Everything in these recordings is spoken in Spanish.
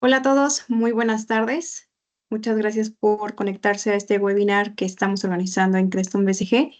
Hola a todos, muy buenas tardes. Muchas gracias por conectarse a este webinar que estamos organizando en Creston BCG.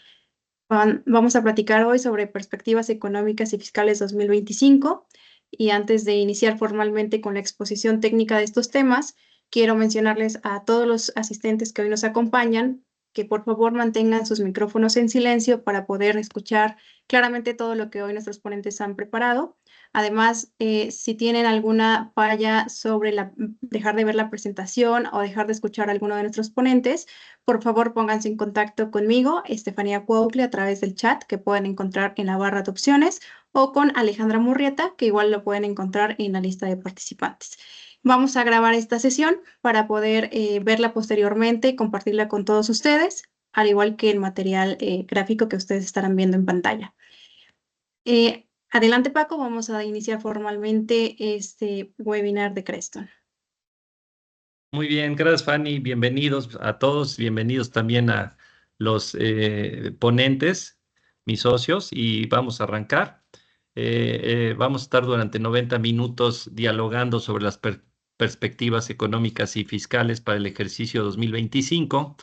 Vamos a platicar hoy sobre perspectivas económicas y fiscales 2025. Y antes de iniciar formalmente con la exposición técnica de estos temas, quiero mencionarles a todos los asistentes que hoy nos acompañan que por favor mantengan sus micrófonos en silencio para poder escuchar claramente todo lo que hoy nuestros ponentes han preparado. Además, si tienen alguna falla sobre dejar de ver la presentación o dejar de escuchar a alguno de nuestros ponentes, por favor pónganse en contacto conmigo, Estefanía Cuautle, a través del chat que pueden encontrar en la barra de opciones o con Alejandra Murrieta, que igual lo pueden encontrar en la lista de participantes. Vamos a grabar esta sesión para poder verla posteriormente y compartirla con todos ustedes, al igual que el material gráfico que ustedes estarán viendo en pantalla. Adelante, Paco, vamos a iniciar formalmente este webinar de Creston. Muy bien, gracias Fanny, bienvenidos a todos, bienvenidos también a los ponentes, mis socios, y vamos a arrancar. Vamos a estar durante 90 minutos dialogando sobre las perspectivas económicas y fiscales para el ejercicio 2025.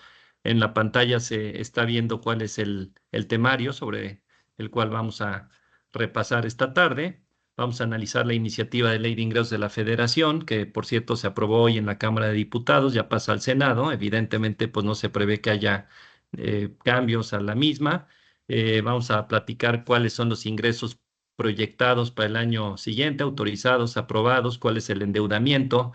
En la pantalla se está viendo cuál es el temario sobre el cual vamos a repasar esta tarde. Vamos a analizar la iniciativa de ley de ingresos de la Federación, que por cierto se aprobó hoy en la Cámara de Diputados, ya pasa al Senado. Evidentemente, pues no se prevé que haya cambios a la misma. Vamos a platicar cuáles son los ingresos proyectados para el año siguiente, autorizados, aprobados, cuál es el endeudamiento,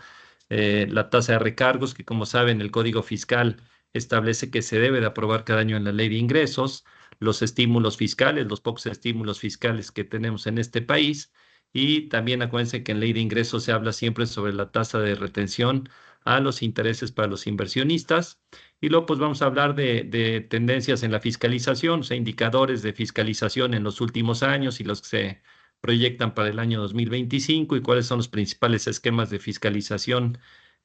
la tasa de recargos, que como saben el Código Fiscal establece que se debe de aprobar cada año en la ley de ingresos, los estímulos fiscales, los pocos estímulos fiscales que tenemos en este país. Y también acuérdense que en ley de ingresos se habla siempre sobre la tasa de retención a los intereses para los inversionistas. Y luego pues vamos a hablar de tendencias en la fiscalización, o sea, indicadores de fiscalización en los últimos años y los que se proyectan para el año 2025 y cuáles son los principales esquemas de fiscalización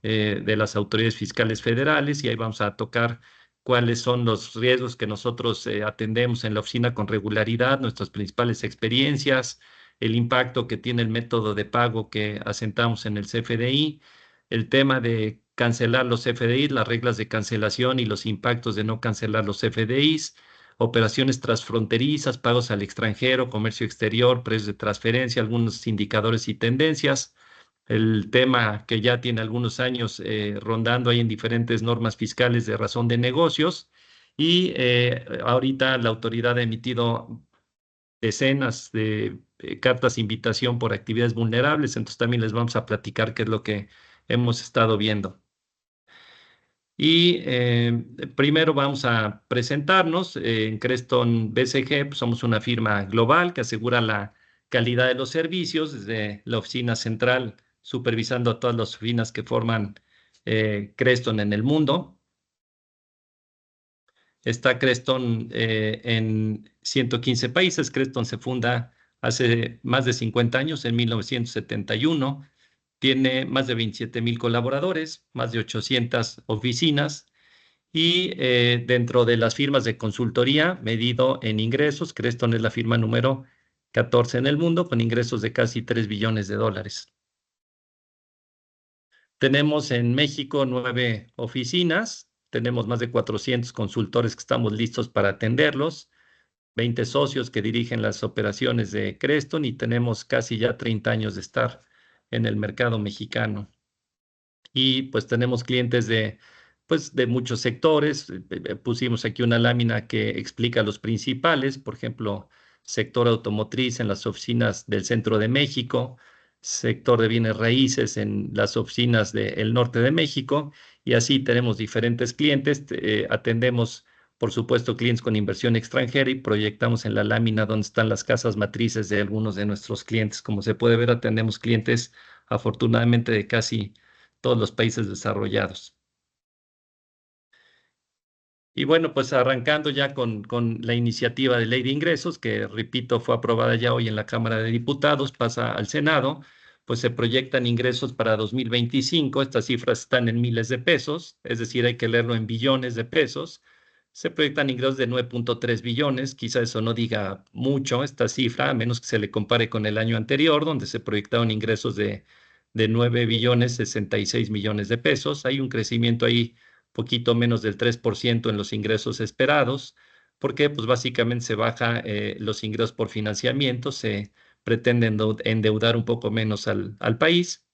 de las autoridades fiscales federales. Y ahí vamos a tocar cuáles son los riesgos que nosotros atendemos en la oficina con regularidad, nuestras principales experiencias, el impacto que tiene el método de pago que asentamos en el CFDI, el tema de cancelar los CFDIs, las reglas de cancelación y los impactos de no cancelar los CFDIs, operaciones transfronterizas, pagos al extranjero, comercio exterior, precios de transferencia, algunos indicadores y tendencias. El tema que ya tiene algunos años rondando ahí en diferentes normas fiscales de razón de negocios. Y ahorita la autoridad ha emitido decenas de cartas de invitación por actividades vulnerables, entonces también les vamos a platicar qué es lo que hemos estado viendo. Y primero vamos a presentarnos. En Creston BCG pues somos una firma global que asegura la calidad de los servicios desde la oficina central, supervisando a todas las oficinas que forman Creston en el mundo. Está Creston en 115 países. Creston se funda hace más de 50 años, en 1971. Tiene más de 27,000 colaboradores, más de 800 oficinas. Y dentro de las firmas de consultoría, medido en ingresos, Creston es la firma número 14 en el mundo, con ingresos de casi 3 billones de dólares. Tenemos en México 9 oficinas, tenemos más de 400 consultores que estamos listos para atenderlos, 20 socios que dirigen las operaciones de Creston y tenemos casi ya 30 años de estar en el mercado mexicano. Y pues tenemos clientes pues, de muchos sectores. Pusimos aquí una lámina que explica los principales, por ejemplo, sector automotriz en las oficinas del centro de México, sector de bienes raíces en las oficinas del norte de México, y así tenemos diferentes clientes. Atendemos, por supuesto, clientes con inversión extranjera y proyectamos en la lámina donde están las casas matrices de algunos de nuestros clientes. Como se puede ver, atendemos clientes afortunadamente de casi todos los países desarrollados. Y bueno, pues arrancando ya con la iniciativa de ley de ingresos, que repito, fue aprobada ya hoy en la Cámara de Diputados, pasa al Senado, pues se proyectan ingresos para 2025. Estas cifras están en miles de pesos, es decir, hay que leerlo en billones de pesos. Se proyectan ingresos de 9.3 billones, quizá eso no diga mucho esta cifra, a menos que se le compare con el año anterior, donde se proyectaron ingresos de de 9,66 billones de pesos. Hay un crecimiento ahí poquito menos del 3% en los ingresos esperados, porque pues básicamente se baja los ingresos por financiamiento, se pretende endeudar un poco menos al país.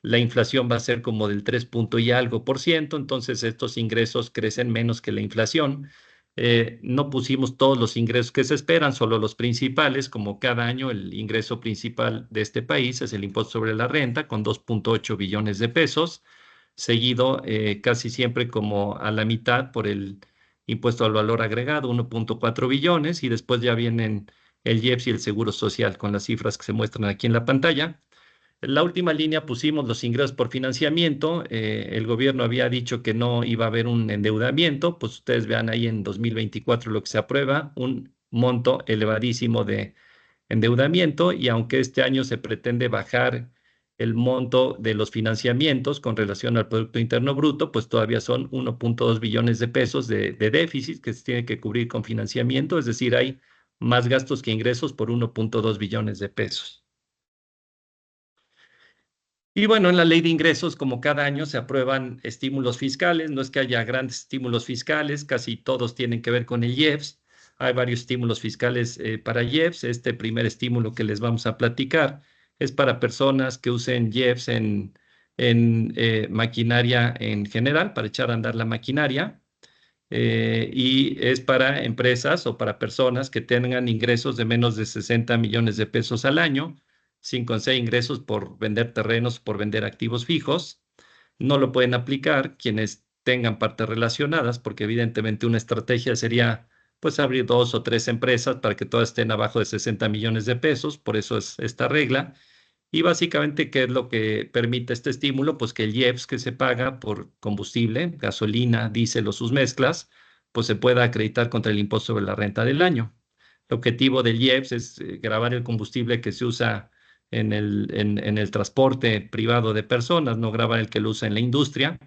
La inflación va a ser como del 3 punto y algo por ciento, entonces estos ingresos crecen menos que la inflación. No pusimos todos los ingresos que se esperan, solo los principales, como cada año el ingreso principal de este país es el impuesto sobre la renta, con 2,8 billones de pesos, seguido casi siempre como a la mitad por el impuesto al valor agregado, 1,4 billones, y después ya vienen el IEPS y el Seguro Social con las cifras que se muestran aquí en la pantalla. En la última línea pusimos los ingresos por financiamiento. El gobierno había dicho que no iba a haber un endeudamiento. Pues ustedes vean ahí en 2024 lo que se aprueba, un monto elevadísimo de endeudamiento. Y aunque este año se pretende bajar el monto de los financiamientos con relación al Producto Interno Bruto, pues todavía son 1,2 billones de pesos de déficit que se tiene que cubrir con financiamiento. Es decir, hay más gastos que ingresos por 1,2 billones de pesos. Y bueno, en la ley de ingresos, como cada año, se aprueban estímulos fiscales. No es que haya grandes estímulos fiscales, casi todos tienen que ver con el IEPS. Hay varios estímulos fiscales para IEPS. Este primer estímulo que les vamos a platicar es para personas que usen IEPS en maquinaria en general, para echar a andar la maquinaria. Y es para empresas o para personas que tengan ingresos de menos de 60 millones de pesos al año, sin conceder ingresos por vender terrenos, por vender activos fijos. No lo pueden aplicar quienes tengan partes relacionadas, porque evidentemente una estrategia sería pues abrir 2 o 3 empresas para que todas estén abajo de 60 millones de pesos, por eso es esta regla. Y básicamente, ¿qué es lo que permite este estímulo? Pues que el IEPS que se paga por combustible, gasolina, diésel o sus mezclas, pues se pueda acreditar contra el impuesto sobre la renta del año. El objetivo del IEPS es gravar el combustible que se usa en el transporte privado de personas, no grabar el que lo usa en la industria.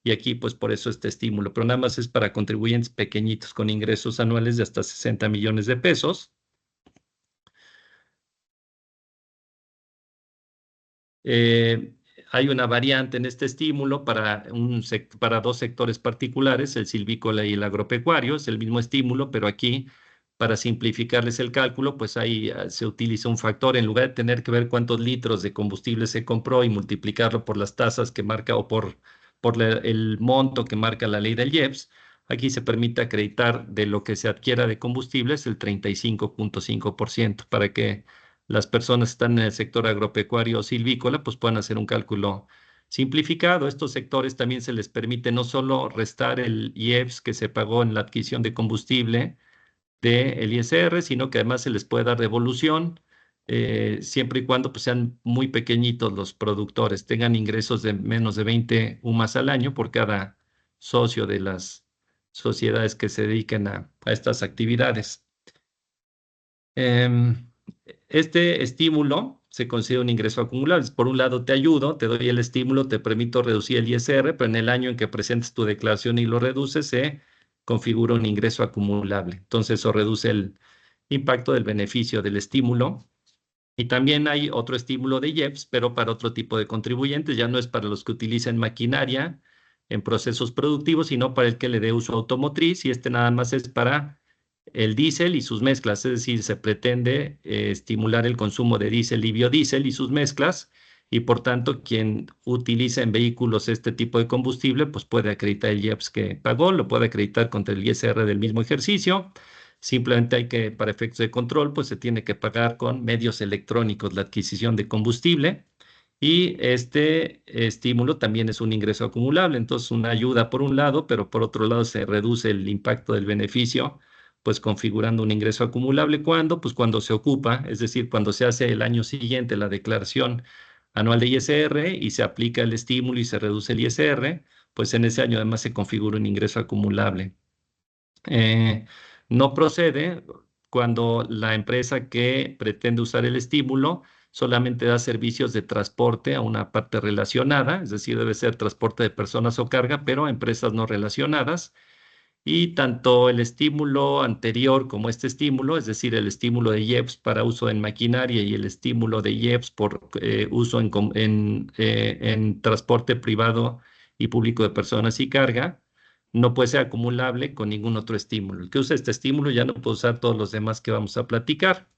Y aquí, pues por eso este estímulo, pero nada más es para contribuyentes pequeñitos con ingresos anuales de hasta 60 millones de pesos. Eh, Hay una variante en este estímulo para dos sectores particulares, el silvícola y el agropecuario. Es el mismo estímulo, pero aquí, para simplificarles el cálculo, pues ahí se utiliza un factor. En lugar de tener que ver cuántos litros de combustible se compró y multiplicarlo por las tasas que marca o por el monto que marca la ley del IEPS, aquí se permite acreditar de lo que se adquiera de combustibles el 35,5% para que las personas que están en el sector agropecuario o silvícola, pues puedan hacer un cálculo simplificado. A estos sectores también se les permite no solo restar el IEPS que se pagó en la adquisición de combustible del ISR, sino que además se les puede dar devolución, siempre y cuando pues, sean muy pequeñitos los productores, tengan ingresos de menos de 20 UMAS al año por cada socio de las sociedades que se dediquen a estas actividades. Em, este estímulo se considera un ingreso acumulable. Por un lado, te ayudo, te doy el estímulo, te permito reducir el ISR, pero en el año en que presentes tu declaración y lo reduces, se configura un ingreso acumulable. Entonces, eso reduce el impacto del beneficio del estímulo. Y también hay otro estímulo de IEPS, pero para otro tipo de contribuyentes. Ya no es para los que utilicen maquinaria en procesos productivos, sino para el que le dé uso automotriz. Y este nada más es para el diésel y sus mezclas, es decir, se pretende estimular el consumo de diésel y biodiesel y sus mezclas, y por tanto, quien utiliza en vehículos este tipo de combustible, pues puede acreditar el IEPS que pagó, lo puede acreditar contra el ISR del mismo ejercicio. Simplemente hay que, para efectos de control, pues se tiene que pagar con medios electrónicos la adquisición de combustible. Y este estímulo también es un ingreso acumulable, entonces una ayuda por un lado, pero por otro lado se reduce el impacto del beneficio pues configurando un ingreso acumulable. ¿Cuándo? Pues cuando se ocupa, es decir, cuando se hace el año siguiente la declaración anual de ISR y se aplica el estímulo y se reduce el ISR, pues en ese año además se configura un ingreso acumulable. No procede cuando la empresa que pretende usar el estímulo solamente da servicios de transporte a una parte relacionada, es decir, debe ser transporte de personas o carga, pero a empresas no relacionadas. y tanto el estímulo anterior como este estímulo, es decir, el estímulo de IEPS para uso en maquinaria y el estímulo de IEPS por uso en transporte privado y público de personas y carga, no puede ser acumulable con ningún otro estímulo. El que usa este estímulo ya no puede usar todos los demás que vamos a platicar.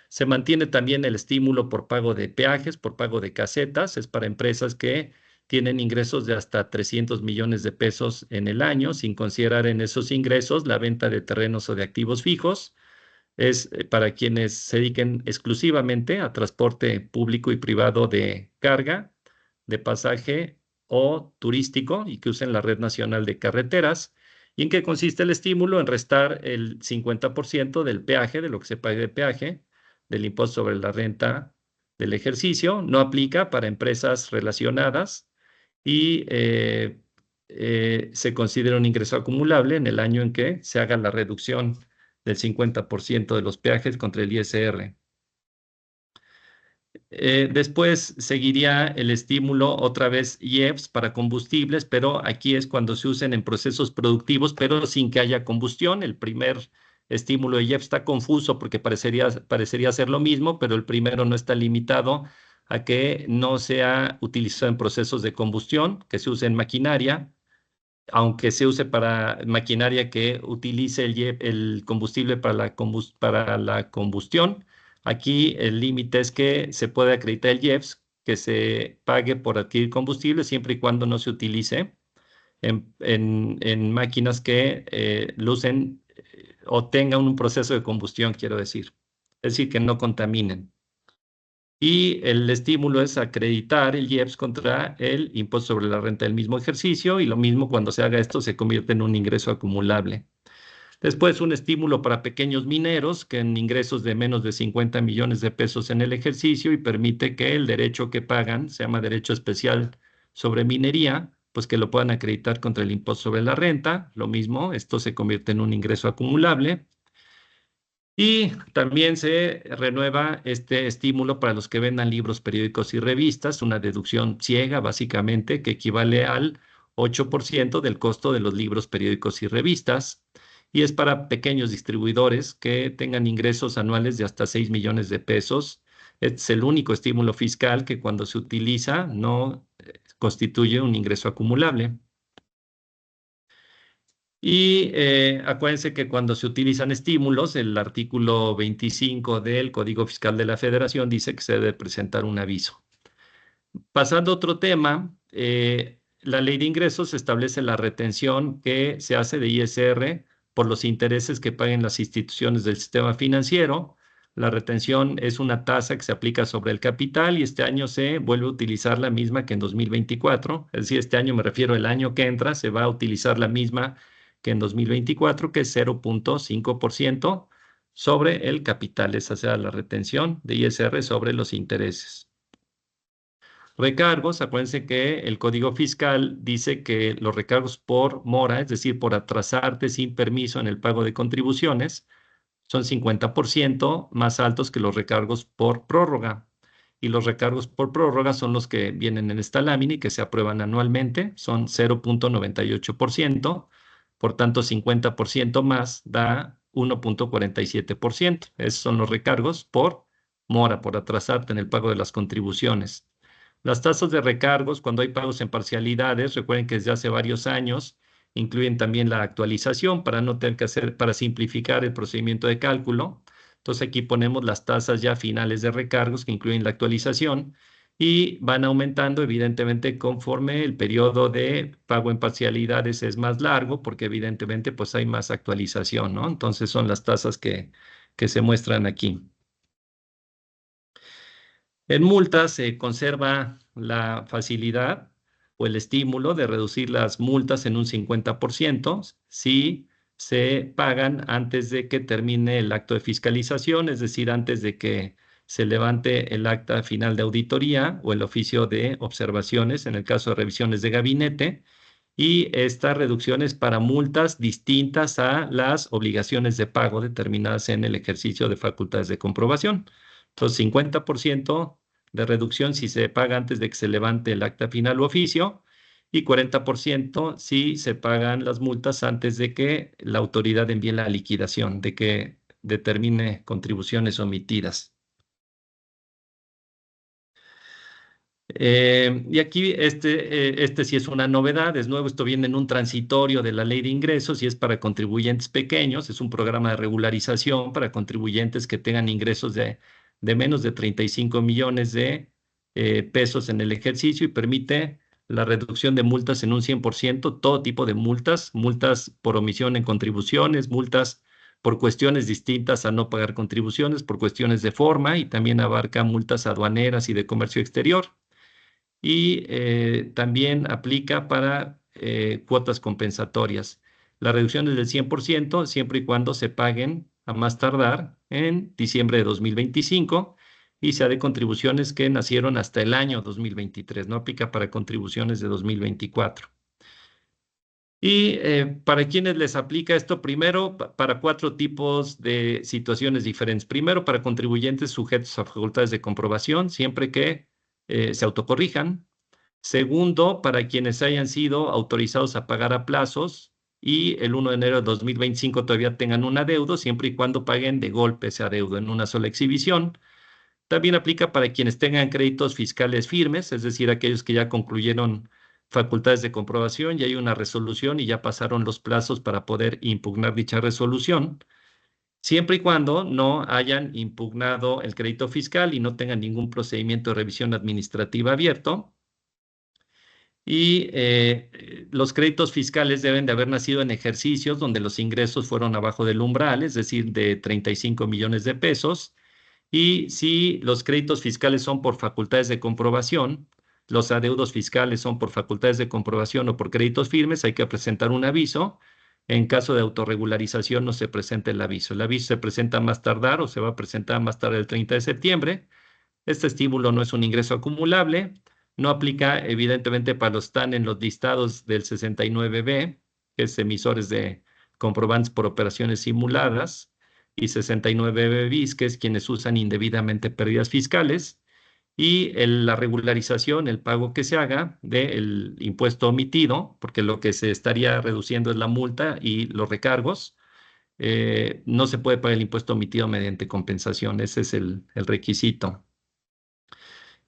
Se mantiene también el estímulo por pago de peajes, por pago de casetas, es para empresas que tienen ingresos de hasta 300 millones de pesos en el año, sin considerar en esos ingresos la venta de terrenos o de activos fijos. Es para quienes se dediquen exclusivamente a transporte público y privado de carga, de pasaje o turístico y que usen la red nacional de carreteras. ¿Y en qué consiste el estímulo? En restar el 50% del peaje, de lo que se pague de peaje, del impuesto sobre la renta del ejercicio. No aplica para empresas relacionadas y se considera un ingreso acumulable en el año en que se haga la reducción del 50% de los peajes contra el ISR. Después seguiría el estímulo, otra vez IEPS para combustibles, pero aquí es cuando se usen en procesos productivos, pero sin que haya combustión. El primer estímulo de IEPS está confuso porque parecería ser lo mismo, pero el primero no está limitado a que no sea utilizado en procesos de combustión, que se use en maquinaria, aunque se use para maquinaria que utilice el combustible para la combustión. Aquí el límite es que se puede acreditar el IEPS, que se pague por adquirir combustible siempre y cuando no se utilice en máquinas que lucen o tengan un proceso de combustión, quiero decir. Es decir, que no contaminen. Y el estímulo es acreditar el IEPS contra el impuesto sobre la renta del mismo ejercicio y lo mismo cuando se haga esto se convierte en un ingreso acumulable. Después un estímulo para pequeños mineros que en ingresos de menos de 50 millones de pesos en el ejercicio y permite que el derecho que pagan, se llama derecho especial sobre minería, pues que lo puedan acreditar contra el impuesto sobre la renta. Lo mismo, esto se convierte en un ingreso acumulable. Y también se renueva este estímulo para los que vendan libros, periódicos y revistas, una deducción ciega, básicamente, que equivale al 8% del costo de los libros, periódicos y revistas. Y es para pequeños distribuidores que tengan ingresos anuales de hasta 6 millones de pesos. Es el único estímulo fiscal que cuando se utiliza no constituye un ingreso acumulable. Y acuérdense que cuando se utilizan estímulos, el artículo 25 del Código Fiscal de la Federación dice que se debe presentar un aviso. Pasando a otro tema, la ley de ingresos establece la retención que se hace de ISR por los intereses que paguen las instituciones del sistema financiero. La retención es una tasa que se aplica sobre el capital y este año se vuelve a utilizar la misma que en 2024. Es decir, este año me refiero al año que entra, se va a utilizar la misma que en 2024, que es 0.5% sobre el capital. Esa será la retención de ISR sobre los intereses. Recargos, acuérdense que el Código Fiscal dice que los recargos por mora, es decir, por atrasarte sin permiso en el pago de contribuciones, son 50% más altos que los recargos por prórroga. Y los recargos por prórroga son los que vienen en esta lámina y que se aprueban anualmente, son 0.98%, por tanto 50% más da 1.47%. Esos son los recargos por mora, por atrasarte en el pago de las contribuciones. Las tasas de recargos, cuando hay pagos en parcialidades, recuerden que desde hace varios años incluyen también la actualización para no tener que hacer, para simplificar el procedimiento de cálculo. Entonces aquí ponemos las tasas ya finales de recargos que incluyen la actualización y van aumentando evidentemente conforme el periodo de pago en parcialidades es más largo porque evidentemente pues hay más actualización, ¿no? Entonces son las tasas que se muestran aquí. En multas se conserva la facilidad o el estímulo de reducir las multas en un 50% si se pagan antes de que termine el acto de fiscalización, es decir, antes de que se levante el acta final de auditoría o el oficio de observaciones, en el caso de revisiones de gabinete, y esta reducción es para multas distintas a las obligaciones de pago determinadas en el ejercicio de facultades de comprobación. Entonces, 50% de reducción si se paga antes de que se levante el acta final u oficio y 40% si se pagan las multas antes de que la autoridad envíe la liquidación, de que determine contribuciones omitidas. Y aquí este sí es una novedad, es nuevo, esto viene en un transitorio de la ley de ingresos y es para contribuyentes pequeños, es un programa de regularización para contribuyentes que tengan ingresos de menos de 35 millones de pesos en el ejercicio y permite la reducción de multas en un 100%, todo tipo de multas, multas por omisión en contribuciones, multas por cuestiones distintas a no pagar contribuciones, por cuestiones de forma y también abarca multas aduaneras y de comercio exterior y también aplica para cuotas compensatorias. La reducción es del 100% siempre y cuando se paguen a más tardar en diciembre de 2025 y sea de contribuciones que nacieron hasta el año 2023, no aplica para contribuciones de 2024. Y para quienes les aplica esto, primero, para cuatro tipos de situaciones diferentes. Primero, para contribuyentes sujetos a facultades de comprobación, siempre que se autocorrijan. Segundo, para quienes hayan sido autorizados a pagar a plazos y el 1 de enero de 2025 todavía tengan un adeudo, siempre y cuando paguen de golpe ese adeudo en una sola exhibición. También aplica para quienes tengan créditos fiscales firmes, es decir, aquellos que ya concluyeron facultades de comprobación y hay una resolución y ya pasaron los plazos para poder impugnar dicha resolución, siempre y cuando no hayan impugnado el crédito fiscal y no tengan ningún procedimiento de revisión administrativa abierto. Y los créditos fiscales deben de haber nacido en ejercicios donde los ingresos fueron abajo del umbral, es decir, de 35 millones de pesos. Y si los créditos fiscales son por facultades de comprobación, los adeudos fiscales son por facultades de comprobación o por créditos firmes, hay que presentar un aviso. En caso de autorregularización no se presenta el aviso. El aviso se presenta más tardar o se va a presentar más tarde el 30 de septiembre. Este estímulo no es un ingreso acumulable, no aplica evidentemente para los que están en los listados del 69B, que es emisores de comprobantes por operaciones simuladas, y 69B bis, que es quienes usan indebidamente pérdidas fiscales, y la regularización, el pago que se haga del impuesto omitido, porque lo que se estaría reduciendo es la multa y los recargos. No se puede pagar el impuesto omitido mediante compensación, ese es el requisito.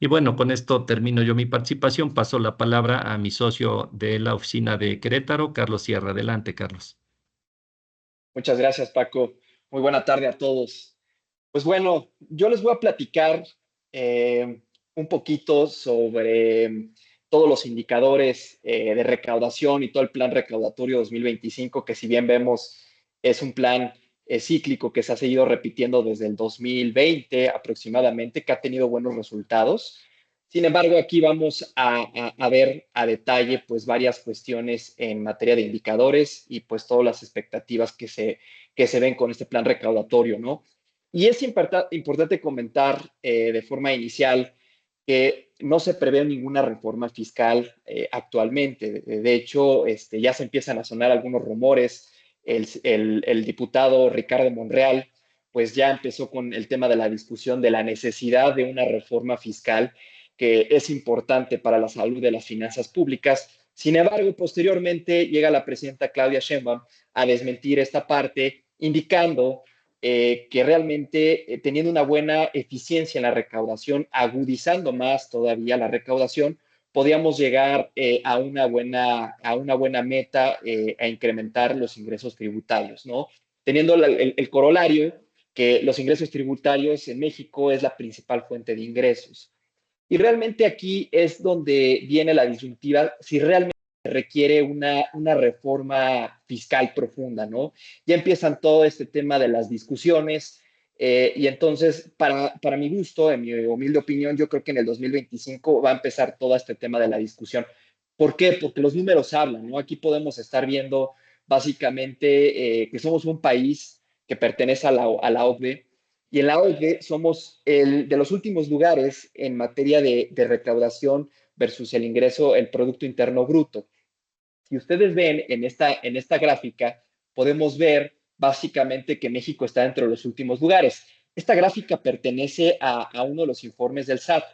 Y bueno, con esto termino yo mi participación. Paso la palabra a mi socio de la oficina de Querétaro, Carlos Sierra. Adelante, Carlos. Muchas gracias, Paco. Muy buena tarde a todos. Pues bueno, yo les voy a platicar un poquito sobre todos los indicadores de recaudación y todo el plan recaudatorio 2025, que si bien vemos es un plan cíclico que se ha seguido repitiendo desde el 2020 aproximadamente, que ha tenido buenos resultados. Sin embargo, aquí vamos a ver a detalle pues varias cuestiones en materia de indicadores y pues todas las expectativas que se ven con este plan recaudatorio, ¿no? Y es importante comentar de forma inicial que no se prevé ninguna reforma fiscal actualmente. De hecho, ya se empiezan a sonar algunos rumores. El diputado Ricardo Monreal, pues ya empezó con el tema de la discusión de la necesidad de una reforma fiscal que es importante para la salud de las finanzas públicas. Sin embargo, posteriormente llega la presidenta Claudia Sheinbaum a desmentir esta parte, indicando que realmente teniendo una buena eficiencia en la recaudación, agudizando más todavía la recaudación, podíamos llegar a una buena meta a incrementar los ingresos tributarios, ¿no? Teniendo el corolario que los ingresos tributarios en México es la principal fuente de ingresos. Y realmente aquí es donde viene la disyuntiva, si realmente requiere una reforma fiscal profunda, ¿no? Ya empiezan todo este tema de las discusiones y entonces, para mi gusto, en mi humilde opinión, yo creo que en el 2025 va a empezar todo este tema de la discusión. ¿Por qué? Porque los números hablan, ¿no? Aquí podemos estar viendo básicamente que somos un país que pertenece a la OCDE y en la OCDE somos de los últimos lugares en materia de recaudación versus el ingreso, el Producto Interno Bruto. Si ustedes ven en esta gráfica, podemos ver básicamente que México está entre los últimos lugares. Esta gráfica pertenece a uno de los informes del SAT.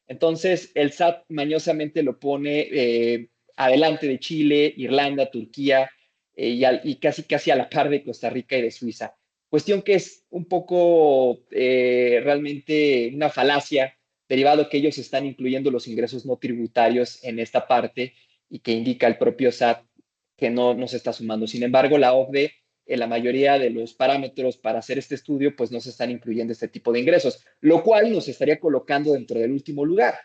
Entonces, el SAT mañosamente lo pone adelante de Chile, Irlanda, Turquía y casi a la par de Costa Rica y de Suiza. Cuestión que es un poco realmente una falacia, derivado que ellos están incluyendo los ingresos no tributarios en esta parte y que indica el propio SAT que no se está sumando. Sin embargo, la OCDE, en la mayoría de los parámetros para hacer este estudio, pues no se están incluyendo este tipo de ingresos, lo cual nos estaría colocando dentro del último lugar.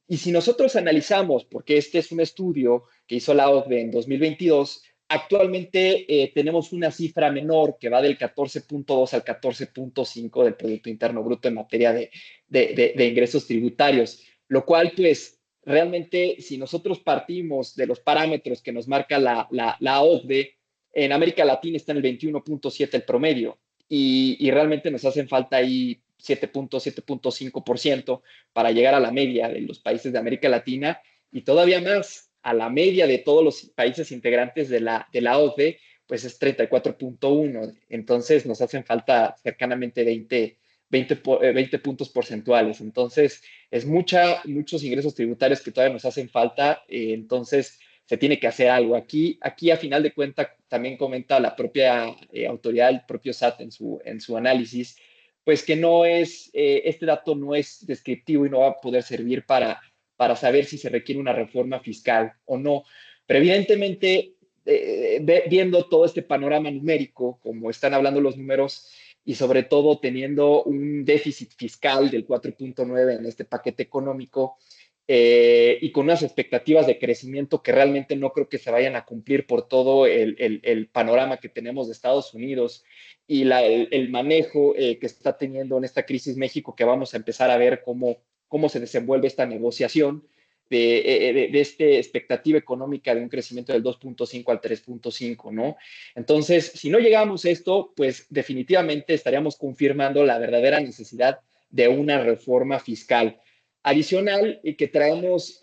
Y si nosotros analizamos, porque este es un estudio que hizo la OCDE en 2022, actualmente tenemos una cifra menor que va del 14.2 al 14.5 del Producto Interno Bruto en materia de ingresos tributarios, lo cual pues realmente si nosotros partimos de los parámetros que nos marca la OCDE, en América Latina está en el 21.7 el promedio y realmente nos hacen falta ahí 7.5% para llegar a la media de los países de América Latina y todavía más a la media de todos los países integrantes de la OCDE, pues es 34.1. Entonces nos hacen falta cercanamente 20 puntos porcentuales. Entonces es muchos ingresos tributarios que todavía nos hacen falta. Entonces se tiene que hacer algo. Aquí a final de cuentas, también comenta la propia autoridad, el propio SAT en su análisis, pues que este dato no es descriptivo y no va a poder servir para saber si se requiere una reforma fiscal o no. Pero evidentemente, viendo todo este panorama numérico, como están hablando los números, y sobre todo teniendo un déficit fiscal del 4.9 en este paquete económico, y con unas expectativas de crecimiento que realmente no creo que se vayan a cumplir por todo el panorama que tenemos de Estados Unidos y el manejo que está teniendo en esta crisis México, que vamos a empezar a ver cómo se desenvuelve esta negociación de esta expectativa económica de un crecimiento del 2.5 al 3.5, ¿no? Entonces, si no llegamos a esto, pues definitivamente estaríamos confirmando la verdadera necesidad de una reforma fiscal. Adicional, y que traemos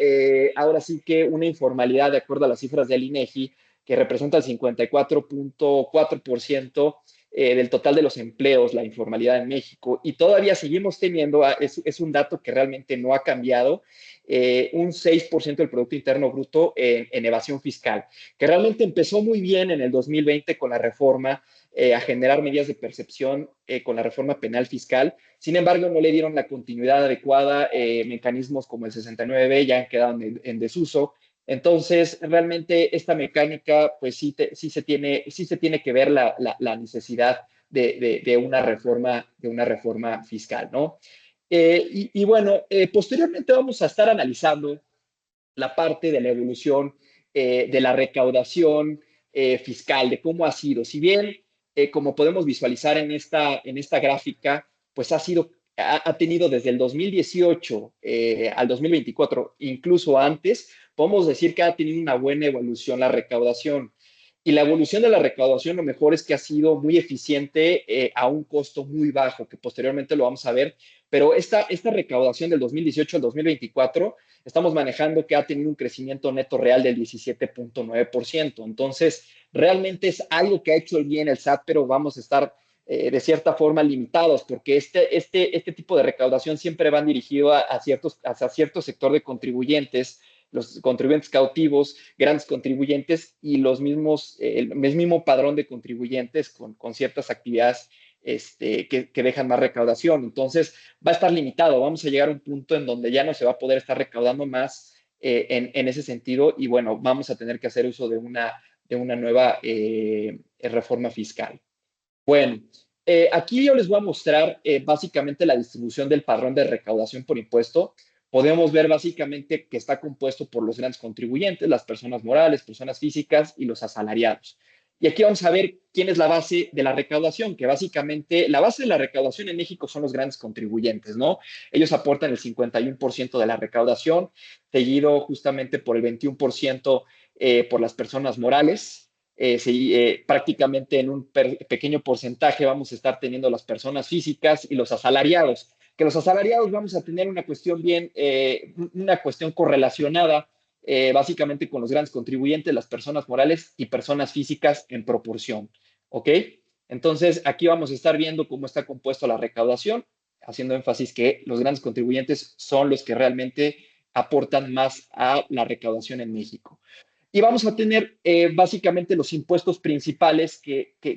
ahora sí que una informalidad, de acuerdo a las cifras del INEGI, que representa el 54.4% del total de los empleos, la informalidad en México, y todavía seguimos teniendo, es un dato que realmente no ha cambiado, un 6% del Producto Interno Bruto en evasión fiscal, que realmente empezó muy bien en el 2020 con la reforma, a generar medidas de percepción con la reforma penal fiscal. Sin embargo, no le dieron la continuidad adecuada, mecanismos como el 69B ya han quedado en desuso. Entonces, realmente esta mecánica, pues sí se tiene que ver la necesidad de una reforma fiscal, ¿no? Y bueno, posteriormente vamos a estar analizando la parte de la evolución de la recaudación fiscal, de cómo ha sido. Si bien, como podemos visualizar en esta gráfica, pues ha tenido desde el 2018 al 2024, incluso antes, podemos decir que ha tenido una buena evolución la recaudación. Y la evolución de la recaudación, lo mejor es que ha sido muy eficiente a un costo muy bajo, que posteriormente lo vamos a ver. Pero esta recaudación del 2018 al 2024 estamos manejando que ha tenido un crecimiento neto real del 17.9%. Entonces, realmente es algo que ha hecho bien el SAT, pero vamos a estar de cierta forma limitados, porque este tipo de recaudación siempre van dirigido hacia cierto sector de contribuyentes, los contribuyentes cautivos, grandes contribuyentes y el mismo padrón de contribuyentes con ciertas actividades que dejan más recaudación. Entonces, va a estar limitado. Vamos a llegar a un punto en donde ya no se va a poder estar recaudando más en ese sentido y bueno, vamos a tener que hacer uso de una nueva reforma fiscal. Bueno, aquí yo les voy a mostrar básicamente la distribución del padrón de recaudación por impuesto. Podemos ver básicamente que está compuesto por los grandes contribuyentes, las personas morales, personas físicas y los asalariados. Y aquí vamos a ver quién es la base de la recaudación, que básicamente la base de la recaudación en México son los grandes contribuyentes, ¿no? Ellos aportan el 51% de la recaudación, seguido justamente por el 21% por las personas morales. Prácticamente en un pequeño porcentaje vamos a estar teniendo las personas físicas y los asalariados, que los asalariados vamos a tener una cuestión una cuestión correlacionada básicamente con los grandes contribuyentes, las personas morales y personas físicas en proporción, ¿ok? Entonces, aquí vamos a estar viendo cómo está compuesto la recaudación, haciendo énfasis que los grandes contribuyentes son los que realmente aportan más a la recaudación en México. Y vamos a tener básicamente los impuestos principales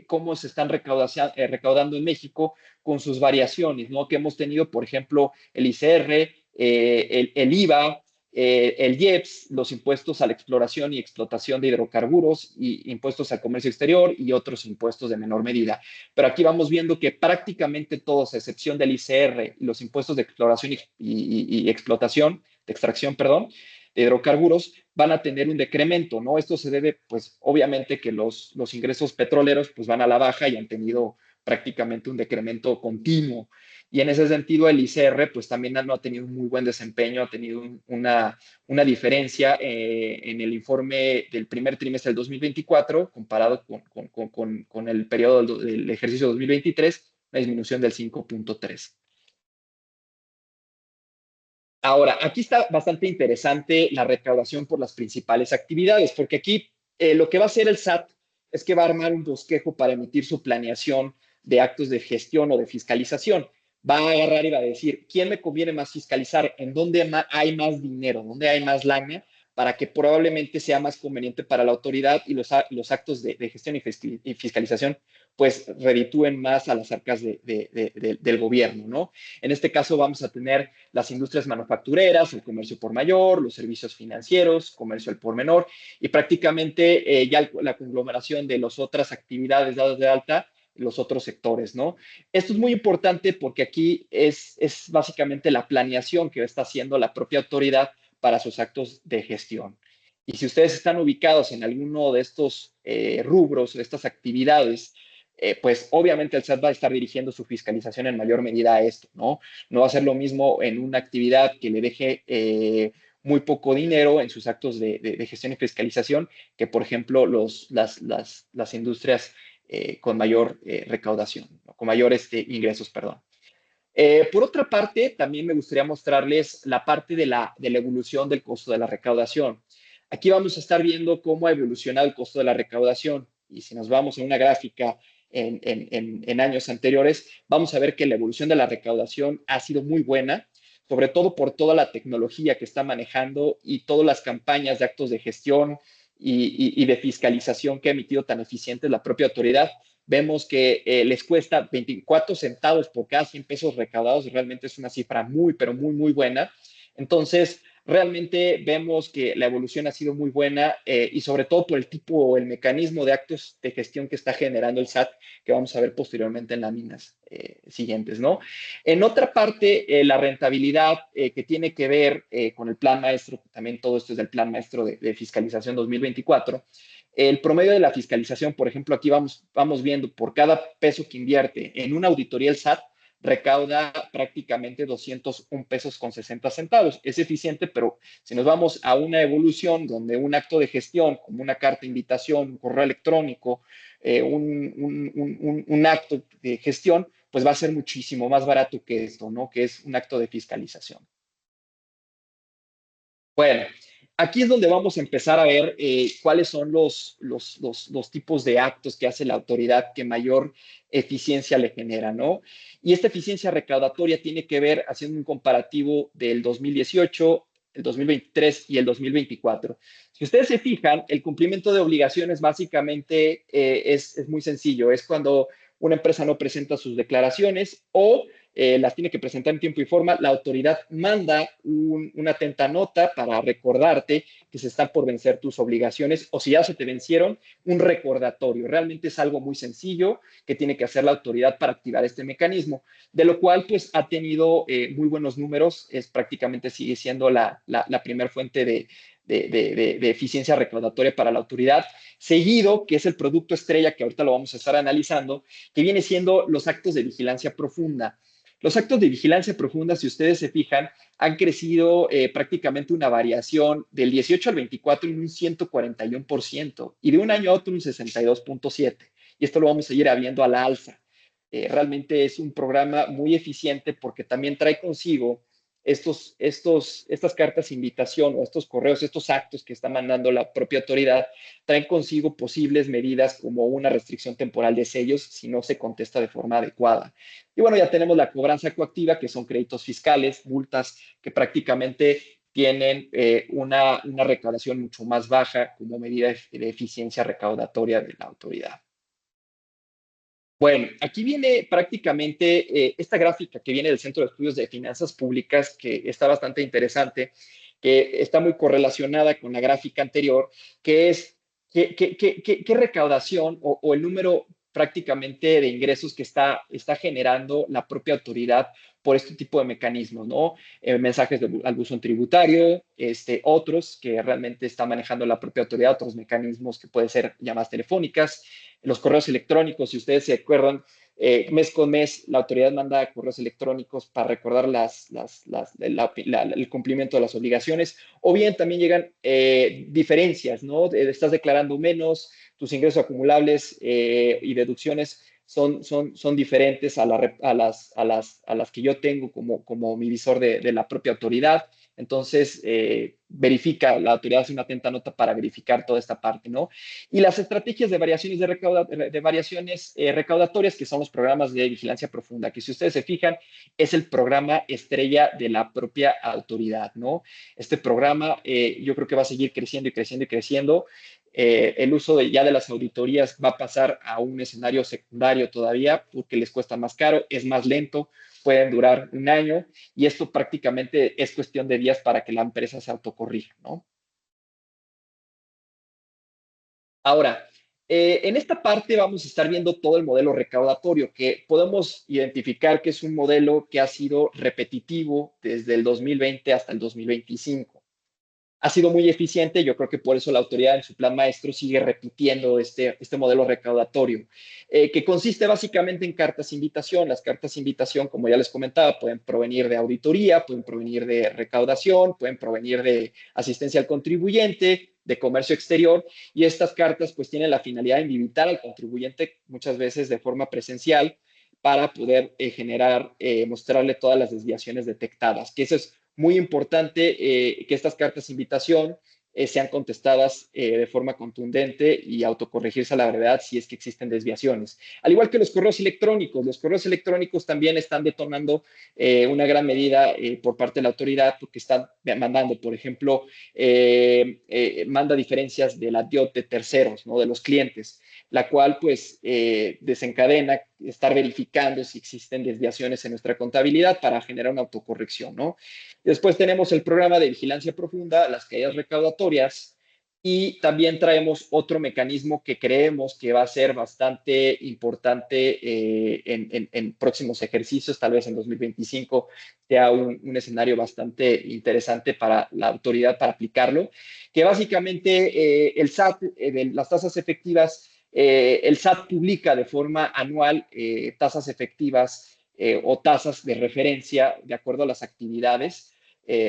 cómo se están recaudando en México con sus variaciones, ¿no? Que hemos tenido, por ejemplo, el ICR, el IVA, el IEPS, los impuestos a la exploración y explotación de hidrocarburos y impuestos al comercio exterior y otros impuestos de menor medida. Pero aquí vamos viendo que prácticamente todos, a excepción del ICR y los impuestos de exploración y explotación, de extracción, perdón, de hidrocarburos, van a tener un decremento, ¿no? Esto se debe, pues, obviamente que los ingresos petroleros, pues, van a la baja y han tenido prácticamente un decremento continuo. Y en ese sentido, el ICR, pues, también no ha tenido un muy buen desempeño, ha tenido una diferencia en el informe del primer trimestre del 2024 comparado con el periodo del ejercicio 2023, una disminución del 5.3. Ahora, aquí está bastante interesante la recaudación por las principales actividades, porque aquí lo que va a hacer el SAT es que va a armar un bosquejo para emitir su planeación de actos de gestión o de fiscalización. Va a agarrar y va a decir, ¿quién me conviene más fiscalizar? ¿En dónde hay más dinero? ¿Dónde hay más lana? Para que probablemente sea más conveniente para la autoridad y los actos de gestión y fiscalización pues reditúen más a las arcas del gobierno, ¿no? En este caso vamos a tener las industrias manufactureras, el comercio por mayor, los servicios financieros, comercio al por menor y prácticamente ya la conglomeración de las otras actividades dadas de alta, los otros sectores, ¿no? Esto es muy importante porque aquí es básicamente la planeación que está haciendo la propia autoridad para sus actos de gestión. Y si ustedes están ubicados en alguno de estos rubros, de estas actividades, pues obviamente el SAT va a estar dirigiendo su fiscalización en mayor medida a esto, ¿no? No va a ser lo mismo en una actividad que le deje muy poco dinero en sus actos de gestión y fiscalización que, por ejemplo, las industrias con mayor recaudación, ¿no? Con mayores ingresos, perdón. Por otra parte, también me gustaría mostrarles la parte de la evolución del costo de la recaudación. Aquí vamos a estar viendo cómo ha evolucionado el costo de la recaudación. Y si nos vamos a una gráfica en años anteriores, vamos a ver que la evolución de la recaudación ha sido muy buena, sobre todo por toda la tecnología que está manejando y todas las campañas de actos de gestión y de fiscalización que ha emitido tan eficiente la propia autoridad. Vemos que les cuesta 24 centavos por cada 100 pesos recaudados. Realmente es una cifra muy, pero muy, muy buena. Entonces, realmente vemos que la evolución ha sido muy buena y sobre todo por el tipo o el mecanismo de actos de gestión que está generando el SAT, que vamos a ver posteriormente en láminas siguientes, ¿no? En otra parte, la rentabilidad que tiene que ver con el plan maestro, también todo esto es del plan maestro de fiscalización 2024, el promedio de la fiscalización, por ejemplo, aquí vamos viendo por cada peso que invierte en una auditoría el SAT, recauda prácticamente 201 pesos con 60 centavos. Es eficiente, pero si nos vamos a una evolución donde un acto de gestión, como una carta de invitación, un correo electrónico, un acto de gestión, pues va a ser muchísimo más barato que esto, ¿no? Que es un acto de fiscalización. Bueno, aquí es donde vamos a empezar a ver cuáles son los tipos de actos que hace la autoridad que mayor eficiencia le genera, ¿no? Y esta eficiencia recaudatoria tiene que ver, haciendo un comparativo del 2018, el 2023 y el 2024. Si ustedes se fijan, el cumplimiento de obligaciones básicamente es muy sencillo. Es cuando una empresa no presenta sus declaraciones o las tiene que presentar en tiempo y forma, la autoridad manda una atenta nota para recordarte que se están por vencer tus obligaciones o si ya se te vencieron, un recordatorio. Realmente es algo muy sencillo que tiene que hacer la autoridad para activar este mecanismo, de lo cual pues ha tenido muy buenos números, es prácticamente sigue siendo la primera fuente de eficiencia recaudatoria para la autoridad, seguido, que es el producto estrella que ahorita lo vamos a estar analizando, que viene siendo los actos de vigilancia profunda. Los actos de vigilancia profunda, si ustedes se fijan, han crecido prácticamente una variación del 18 al 24 en un 141% y de un año a otro un 62.7%. Y esto lo vamos a ir viendo a la alza. Realmente es un programa muy eficiente porque también trae consigo estas cartas de invitación o estos correos, estos actos que está mandando la propia autoridad, traen consigo posibles medidas como una restricción temporal de sellos si no se contesta de forma adecuada. Y bueno, ya tenemos la cobranza coactiva, que son créditos fiscales, multas que prácticamente tienen una recaudación mucho más baja como medida de eficiencia recaudatoria de la autoridad. Bueno, aquí viene prácticamente esta gráfica que viene del Centro de Estudios de Finanzas Públicas, que está bastante interesante, que está muy correlacionada con la gráfica anterior, que es qué recaudación o el número prácticamente de ingresos que está generando la propia autoridad por este tipo de mecanismos, ¿no? Mensajes al buzón tributario, otros que realmente está manejando la propia autoridad, otros mecanismos que pueden ser llamadas telefónicas, los correos electrónicos, si ustedes se acuerdan, mes con mes la autoridad manda correos electrónicos para recordar el cumplimiento de las obligaciones, o bien también llegan diferencias, ¿no? Estás declarando menos, tus ingresos acumulables y deducciones son diferentes a las que yo tengo como mi visor de la propia autoridad. Entonces, la autoridad hace una atenta nota para verificar toda esta parte, ¿no? Y las estrategias de variaciones, recaudatorias, que son los programas de vigilancia profunda, que si ustedes se fijan, es el programa estrella de la propia autoridad, ¿no? Este programa yo creo que va a seguir creciendo y creciendo y creciendo. El uso ya de las auditorías va a pasar a un escenario secundario todavía porque les cuesta más caro, es más lento, pueden durar un año y esto prácticamente es cuestión de días para que la empresa se autocorrija, ¿no? Ahora, en esta parte vamos a estar viendo todo el modelo recaudatorio, que podemos identificar que es un modelo que ha sido repetitivo desde el 2020 hasta el 2025. Ha sido muy eficiente, yo creo que por eso la autoridad en su plan maestro sigue repitiendo este modelo recaudatorio, que consiste básicamente en cartas de invitación. Las cartas de invitación, como ya les comentaba, pueden provenir de auditoría, pueden provenir de recaudación, pueden provenir de asistencia al contribuyente, de comercio exterior, y estas cartas pues tienen la finalidad de invitar al contribuyente muchas veces de forma presencial para poder mostrarle todas las desviaciones detectadas, que eso es muy importante, que estas cartas de invitación sean contestadas de forma contundente y autocorregirse a la brevedad si es que existen desviaciones. Al igual que los correos electrónicos también están detonando una gran medida por parte de la autoridad, porque están mandando, por ejemplo, manda diferencias de la DIOT de terceros, ¿no? De los clientes, la cual pues desencadena estar verificando si existen desviaciones en nuestra contabilidad para generar una autocorrección, ¿no? Después tenemos el programa de vigilancia profunda, las caídas recaudatorias, y también traemos otro mecanismo que creemos que va a ser bastante importante en próximos ejercicios, tal vez en 2025 sea un escenario bastante interesante para la autoridad para aplicarlo, que básicamente el SAT, las tasas efectivas, el SAT publica de forma anual tasas efectivas o tasas de referencia de acuerdo a las actividades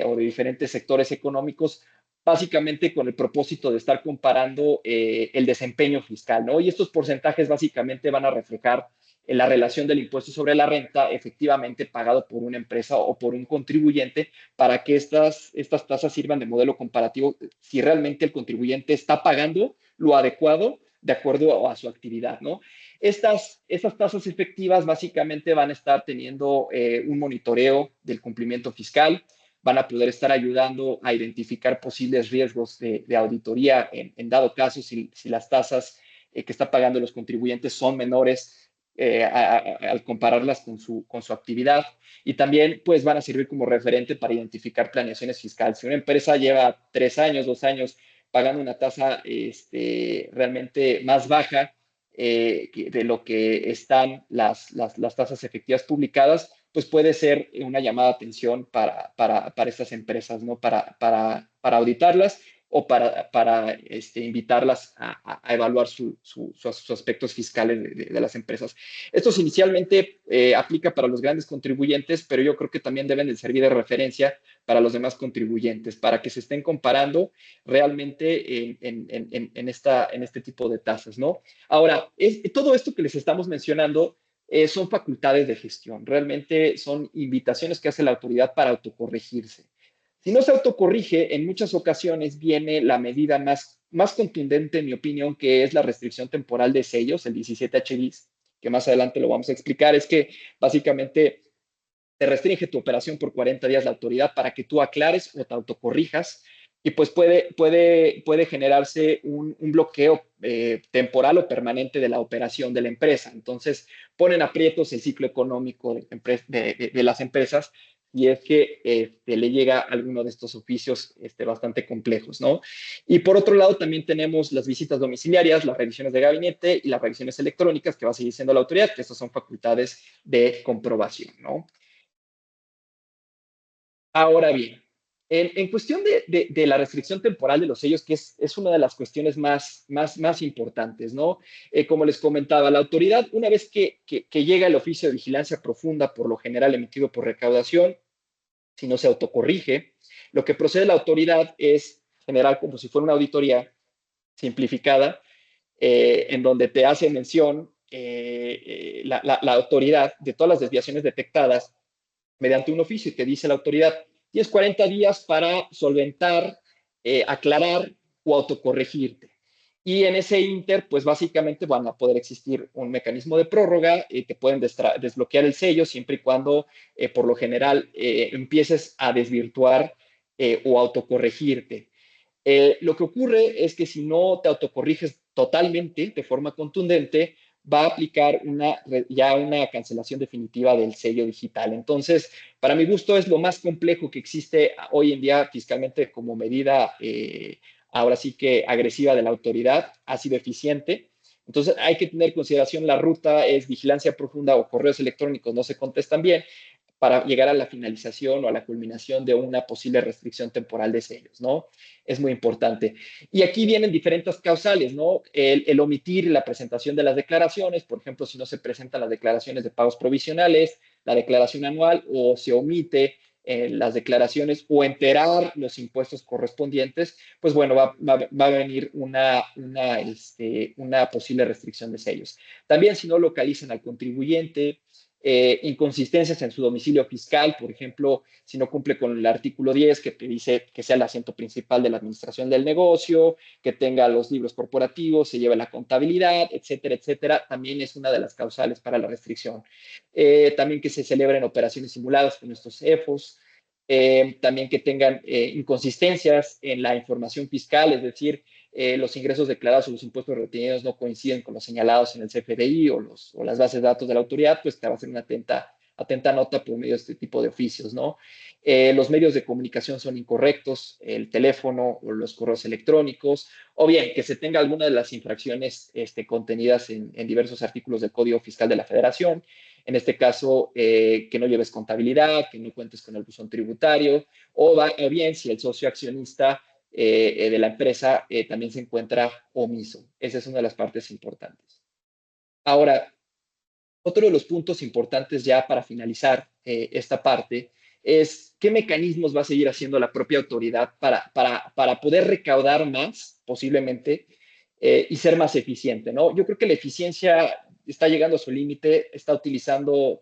o de diferentes sectores económicos, básicamente con el propósito de estar comparando el desempeño fiscal, ¿no? Y estos porcentajes básicamente van a reflejar la relación del impuesto sobre la renta efectivamente pagado por una empresa o por un contribuyente para que estas tasas sirvan de modelo comparativo si realmente el contribuyente está pagando lo adecuado de acuerdo a su actividad, ¿no? Estas tasas efectivas básicamente van a estar teniendo un monitoreo del cumplimiento fiscal, van a poder estar ayudando a identificar posibles riesgos de auditoría en dado caso si las tasas que están pagando los contribuyentes son menores al compararlas con su actividad, y también pues van a servir como referente para identificar planeaciones fiscales. Si una empresa lleva 3 años, 2 años pagando una tasa realmente más baja de lo que están las tasas efectivas publicadas, pues puede ser una llamada de atención para estas empresas, ¿no? Para auditarlas o para invitarlas a evaluar sus aspectos fiscales de las empresas. Esto inicialmente aplica para los grandes contribuyentes, pero yo creo que también deben de servir de referencia para los demás contribuyentes, para que se estén comparando realmente en este tipo de tasas, ¿no? Ahora, todo esto que les estamos mencionando son facultades de gestión, realmente son invitaciones que hace la autoridad para autocorregirse. Si no se autocorrige, en muchas ocasiones viene la medida más contundente, en mi opinión, que es la restricción temporal de sellos, el 17H bis, que más adelante lo vamos a explicar. Es que básicamente te restringe tu operación por 40 días la autoridad para que tú aclares o te autocorrijas y pues puede generarse un bloqueo temporal o permanente de la operación de la empresa. Entonces, ponen aprietos el ciclo económico de las empresas y es que le llega alguno de estos oficios bastante complejos, ¿no? Y por otro lado, también tenemos las visitas domiciliarias, las revisiones de gabinete y las revisiones electrónicas que va a seguir siendo la autoridad, que estas son facultades de comprobación, ¿no? Ahora bien, en cuestión de la restricción temporal de los sellos, que es una de las cuestiones más importantes, ¿no? Como les comentaba, la autoridad, una vez que llega el oficio de vigilancia profunda, por lo general emitido por recaudación, si no se autocorrige, lo que procede la autoridad es generar como si fuera una auditoría simplificada, en donde te hace mención la autoridad de todas las desviaciones detectadas mediante un oficio y te dice la autoridad, tienes 40 días para solventar, aclarar o autocorregirte. Y en ese inter, pues básicamente van a poder existir un mecanismo de prórroga, te pueden desbloquear el sello siempre y cuando, por lo general, empieces a desvirtuar o autocorregirte. Lo que ocurre es que si no te autocorriges totalmente, de forma contundente, va a aplicar ya una cancelación definitiva del sello digital. Entonces, para mi gusto, es lo más complejo que existe hoy en día fiscalmente como medida, ahora sí que agresiva de la autoridad, ha sido eficiente. Entonces, hay que tener en consideración la ruta, es vigilancia profunda o correos electrónicos no se contestan bien, para llegar a la finalización o a la culminación de una posible restricción temporal de sellos, ¿no? Es muy importante. Y aquí vienen diferentes causales, ¿no? El omitir la presentación de las declaraciones, por ejemplo, si no se presentan las declaraciones de pagos provisionales, la declaración anual, o se omite las declaraciones o enterar los impuestos correspondientes, pues bueno, va a venir una posible restricción de sellos. También si no localizan al contribuyente, inconsistencias en su domicilio fiscal, por ejemplo, si no cumple con el artículo 10 que te dice que sea el asiento principal de la administración del negocio, que tenga los libros corporativos, se lleve la contabilidad, etcétera, etcétera, también es una de las causales para la restricción. También que se celebren operaciones simuladas con estos CEFOS, también que tengan inconsistencias en la información fiscal, es decir, los ingresos declarados o los impuestos retenidos no coinciden con los señalados en el CFDI o las bases de datos de la autoridad, pues te va a hacer una atenta nota por medio de este tipo de oficios, ¿no? Los medios de comunicación son incorrectos, el teléfono o los correos electrónicos, o bien que se tenga alguna de las infracciones contenidas en diversos artículos del Código Fiscal de la Federación, en este caso, que no lleves contabilidad, que no cuentes con el buzón tributario, o bien si el socio accionista de la empresa también se encuentra omiso. Esa es una de las partes importantes. Ahora, otro de los puntos importantes ya para finalizar esta parte es qué mecanismos va a seguir haciendo la propia autoridad para poder recaudar más, posiblemente, y ser más eficiente, ¿no? Yo creo que la eficiencia está llegando a su límite, está utilizando,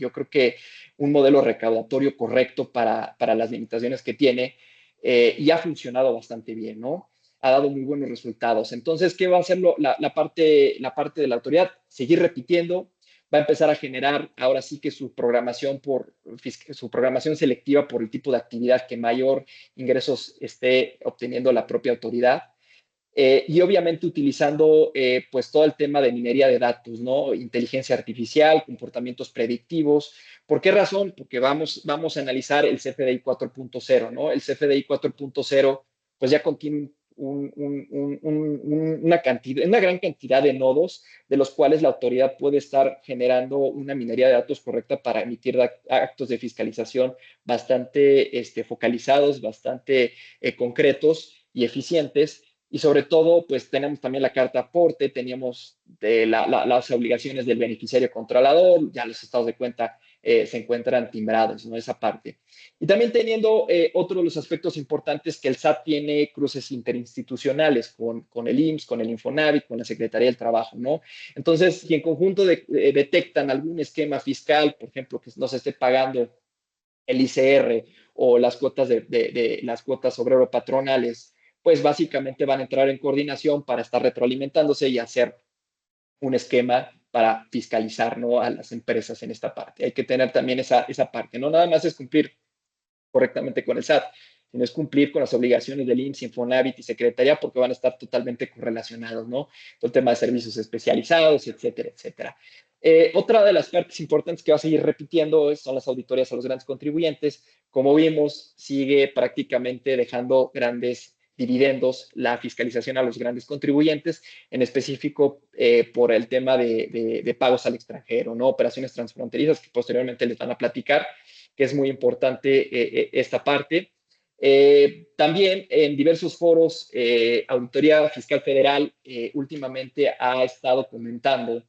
yo creo que un modelo recaudatorio correcto para las limitaciones que tiene y ha funcionado bastante bien, ¿no? Ha dado muy buenos resultados. Entonces, ¿qué va a hacer la parte de la autoridad? Seguir repitiendo, va a empezar a generar ahora sí que su programación selectiva por el tipo de actividad que mayor ingresos esté obteniendo la propia autoridad. Y obviamente utilizando pues todo el tema de minería de datos, ¿no? Inteligencia artificial, comportamientos predictivos. ¿Por qué razón? Porque vamos a analizar el CFDI 4.0, ¿no? El CFDI 4.0 pues ya contiene una gran cantidad de nodos de los cuales la autoridad puede estar generando una minería de datos correcta para emitir actos de fiscalización bastante focalizados, bastante concretos y eficientes. Y sobre todo, pues tenemos también la carta aporte, teníamos las obligaciones del beneficiario controlador, ya los estados de cuenta se encuentran timbrados, ¿no? Esa parte. Y también teniendo otro de los aspectos importantes que el SAT tiene cruces interinstitucionales con el IMSS, con el Infonavit, con la Secretaría del Trabajo, ¿no? Entonces, si en conjunto detectan algún esquema fiscal, por ejemplo, que no se esté pagando el ICR o las cuotas las cuotas obrero patronales, pues básicamente van a entrar en coordinación para estar retroalimentándose y hacer un esquema para fiscalizar, ¿no?, a las empresas en esta parte. Hay que tener también esa parte. No nada más es cumplir correctamente con el SAT, sino es cumplir con las obligaciones del IMSS, Infonavit y Secretaría, porque van a estar totalmente correlacionados, ¿no? Todo el tema de servicios especializados, etcétera, etcétera. Otra de las partes importantes que va a seguir repitiendo son las auditorías a los grandes contribuyentes. Como vimos, sigue prácticamente dejando grandes dividendos la fiscalización a los grandes contribuyentes, en específico por el tema de pagos al extranjero, ¿no? Operaciones transfronterizas que posteriormente les van a platicar, que es muy importante esta parte. También en diversos foros, Auditoría Fiscal Federal últimamente ha estado comentando,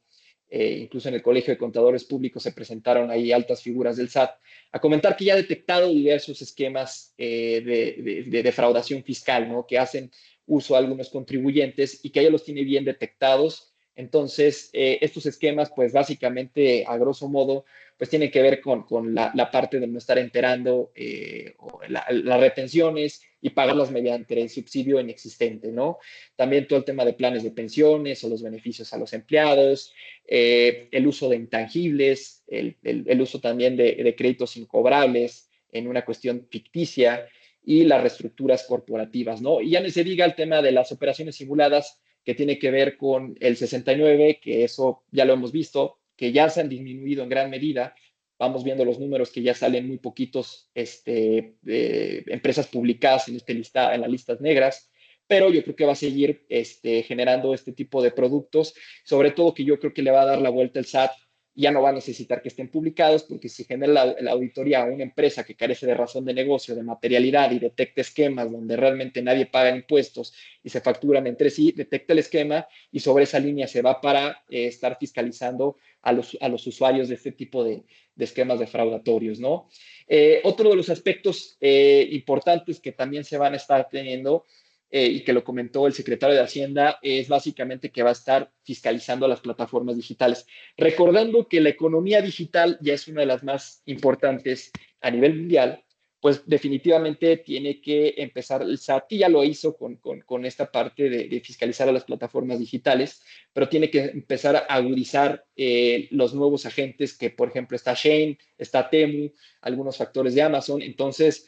incluso en el Colegio de Contadores Públicos se presentaron ahí altas figuras del SAT, a comentar que ya ha detectado diversos esquemas de defraudación fiscal, ¿no?, que hacen uso a algunos contribuyentes y que ella los tiene bien detectados. Entonces, estos esquemas, pues básicamente, a grosso modo, pues tienen que ver con la parte de no estar enterando las retenciones y pagarlas mediante el subsidio inexistente, ¿no? También todo el tema de planes de pensiones o los beneficios a los empleados, el uso de intangibles, el uso también de créditos incobrables en una cuestión ficticia y las reestructuras corporativas, ¿no? Y ya no se diga el tema de las operaciones simuladas, que tiene que ver con el 69, que eso ya lo hemos visto, que ya se han disminuido en gran medida. Vamos viendo los números que ya salen muy poquitos empresas publicadas en las listas negras, pero yo creo que va a seguir generando este tipo de productos, sobre todo que yo creo que le va a dar la vuelta el SAT. Ya no va a necesitar que estén publicados, porque si genera la auditoría a una empresa que carece de razón de negocio, de materialidad y detecta esquemas donde realmente nadie paga impuestos y se facturan entre sí, detecta el esquema y sobre esa línea se va para estar fiscalizando a los usuarios de este tipo de esquemas defraudatorios, ¿no? Otro de los aspectos importantes que también se van a estar teniendo y que lo comentó el secretario de Hacienda, es básicamente que va a estar fiscalizando las plataformas digitales. Recordando que la economía digital ya es una de las más importantes a nivel mundial, pues definitivamente tiene que empezar el SAT, y ya lo hizo con esta parte de fiscalizar a las plataformas digitales, pero tiene que empezar a agudizar los nuevos agentes que, por ejemplo, está Shein, está Temu, algunos factores de Amazon. Entonces,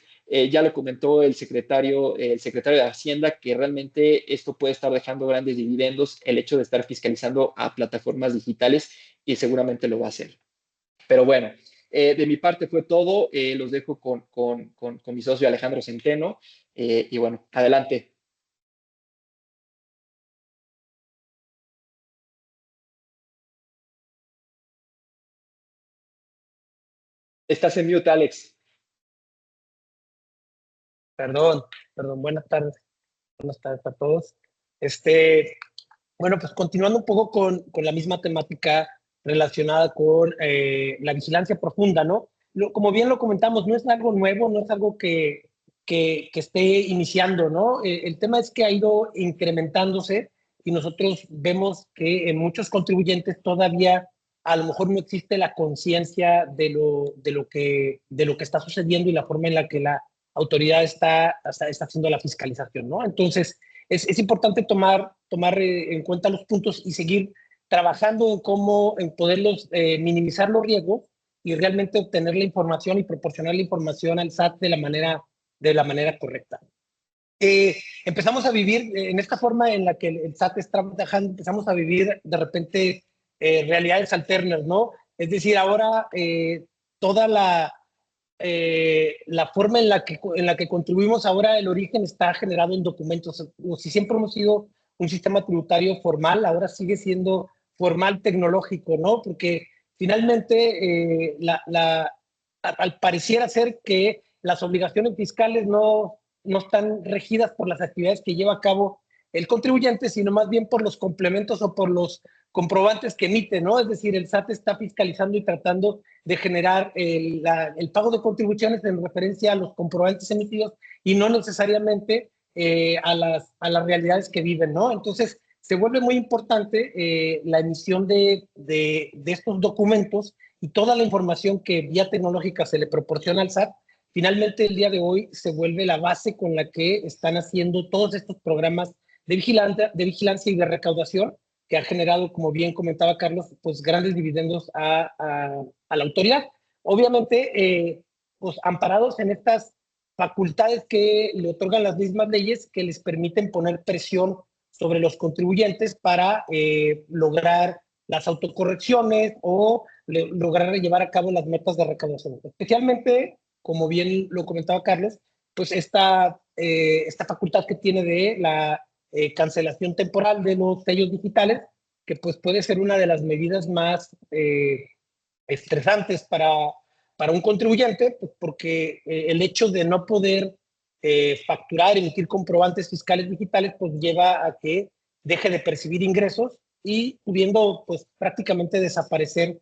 ya lo comentó el secretario de Hacienda, que realmente esto puede estar dejando grandes dividendos, el hecho de estar fiscalizando a plataformas digitales, y seguramente lo va a hacer. Pero bueno, de mi parte fue todo. Los dejo con mi socio Alejandro Centeno. Y bueno, adelante. Estás en mute, Alex. Perdón, buenas tardes a todos. Bueno, pues continuando un poco con la misma temática relacionada con la vigilancia profunda, ¿no? Como bien lo comentamos, no es algo nuevo, no es algo que esté iniciando, ¿no? El tema es que ha ido incrementándose y nosotros vemos que en muchos contribuyentes todavía a lo mejor no existe la conciencia de lo que está sucediendo y la forma en la que la autoridad está haciendo la fiscalización, ¿no? Entonces, es importante tomar en cuenta los puntos y seguir trabajando en poderlos minimizar los riesgos y realmente obtener la información y proporcionar la información al SAT de la manera correcta. Empezamos a vivir en esta forma en la que el SAT está trabajando, empezamos a vivir de repente realidades alternas, ¿no? Es decir, ahora toda la forma en la que contribuimos ahora, el origen está generado en documentos. Si siempre hemos sido un sistema tributario formal, ahora sigue siendo formal tecnológico, ¿no? Porque finalmente al pareciera ser que las obligaciones fiscales no están regidas por las actividades que lleva a cabo el contribuyente, sino más bien por los complementos o por los comprobantes que emite, ¿no? Es decir, el SAT está fiscalizando y tratando de generar el pago de contribuciones en referencia a los comprobantes emitidos y no necesariamente a las realidades que viven, ¿no? Entonces, se vuelve muy importante la emisión de estos documentos y toda la información que vía tecnológica se le proporciona al SAT. Finalmente, el día de hoy se vuelve la base con la que están haciendo todos estos programas de vigilancia y de recaudación, que ha generado, como bien comentaba Carlos, pues grandes dividendos a la autoridad. Obviamente, pues amparados en estas facultades que le otorgan las mismas leyes que les permiten poner presión sobre los contribuyentes para lograr las autocorrecciones o lograr llevar a cabo las metas de recaudación. Especialmente, como bien lo comentaba Carlos, pues esta facultad que tiene de la cancelación temporal de los sellos digitales, que pues puede ser una de las medidas más estresantes para un contribuyente, pues porque el hecho de no poder facturar, emitir comprobantes fiscales digitales, pues lleva a que deje de percibir ingresos y pudiendo pues prácticamente desaparecer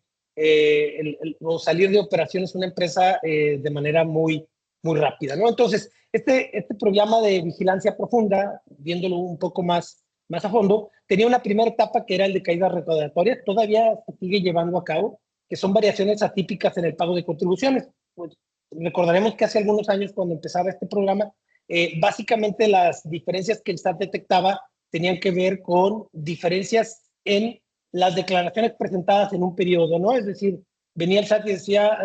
o salir de operaciones una empresa de manera muy rápida, ¿no? Entonces, este programa de vigilancia profunda, viéndolo un poco más a fondo, tenía una primera etapa que era el de caídas recaudatorias, todavía se sigue llevando a cabo, que son variaciones atípicas en el pago de contribuciones. Pues, recordaremos que hace algunos años, cuando empezaba este programa, básicamente las diferencias que el SAT detectaba tenían que ver con diferencias en las declaraciones presentadas en un periodo, ¿no? Es decir, venía el SAT y decía,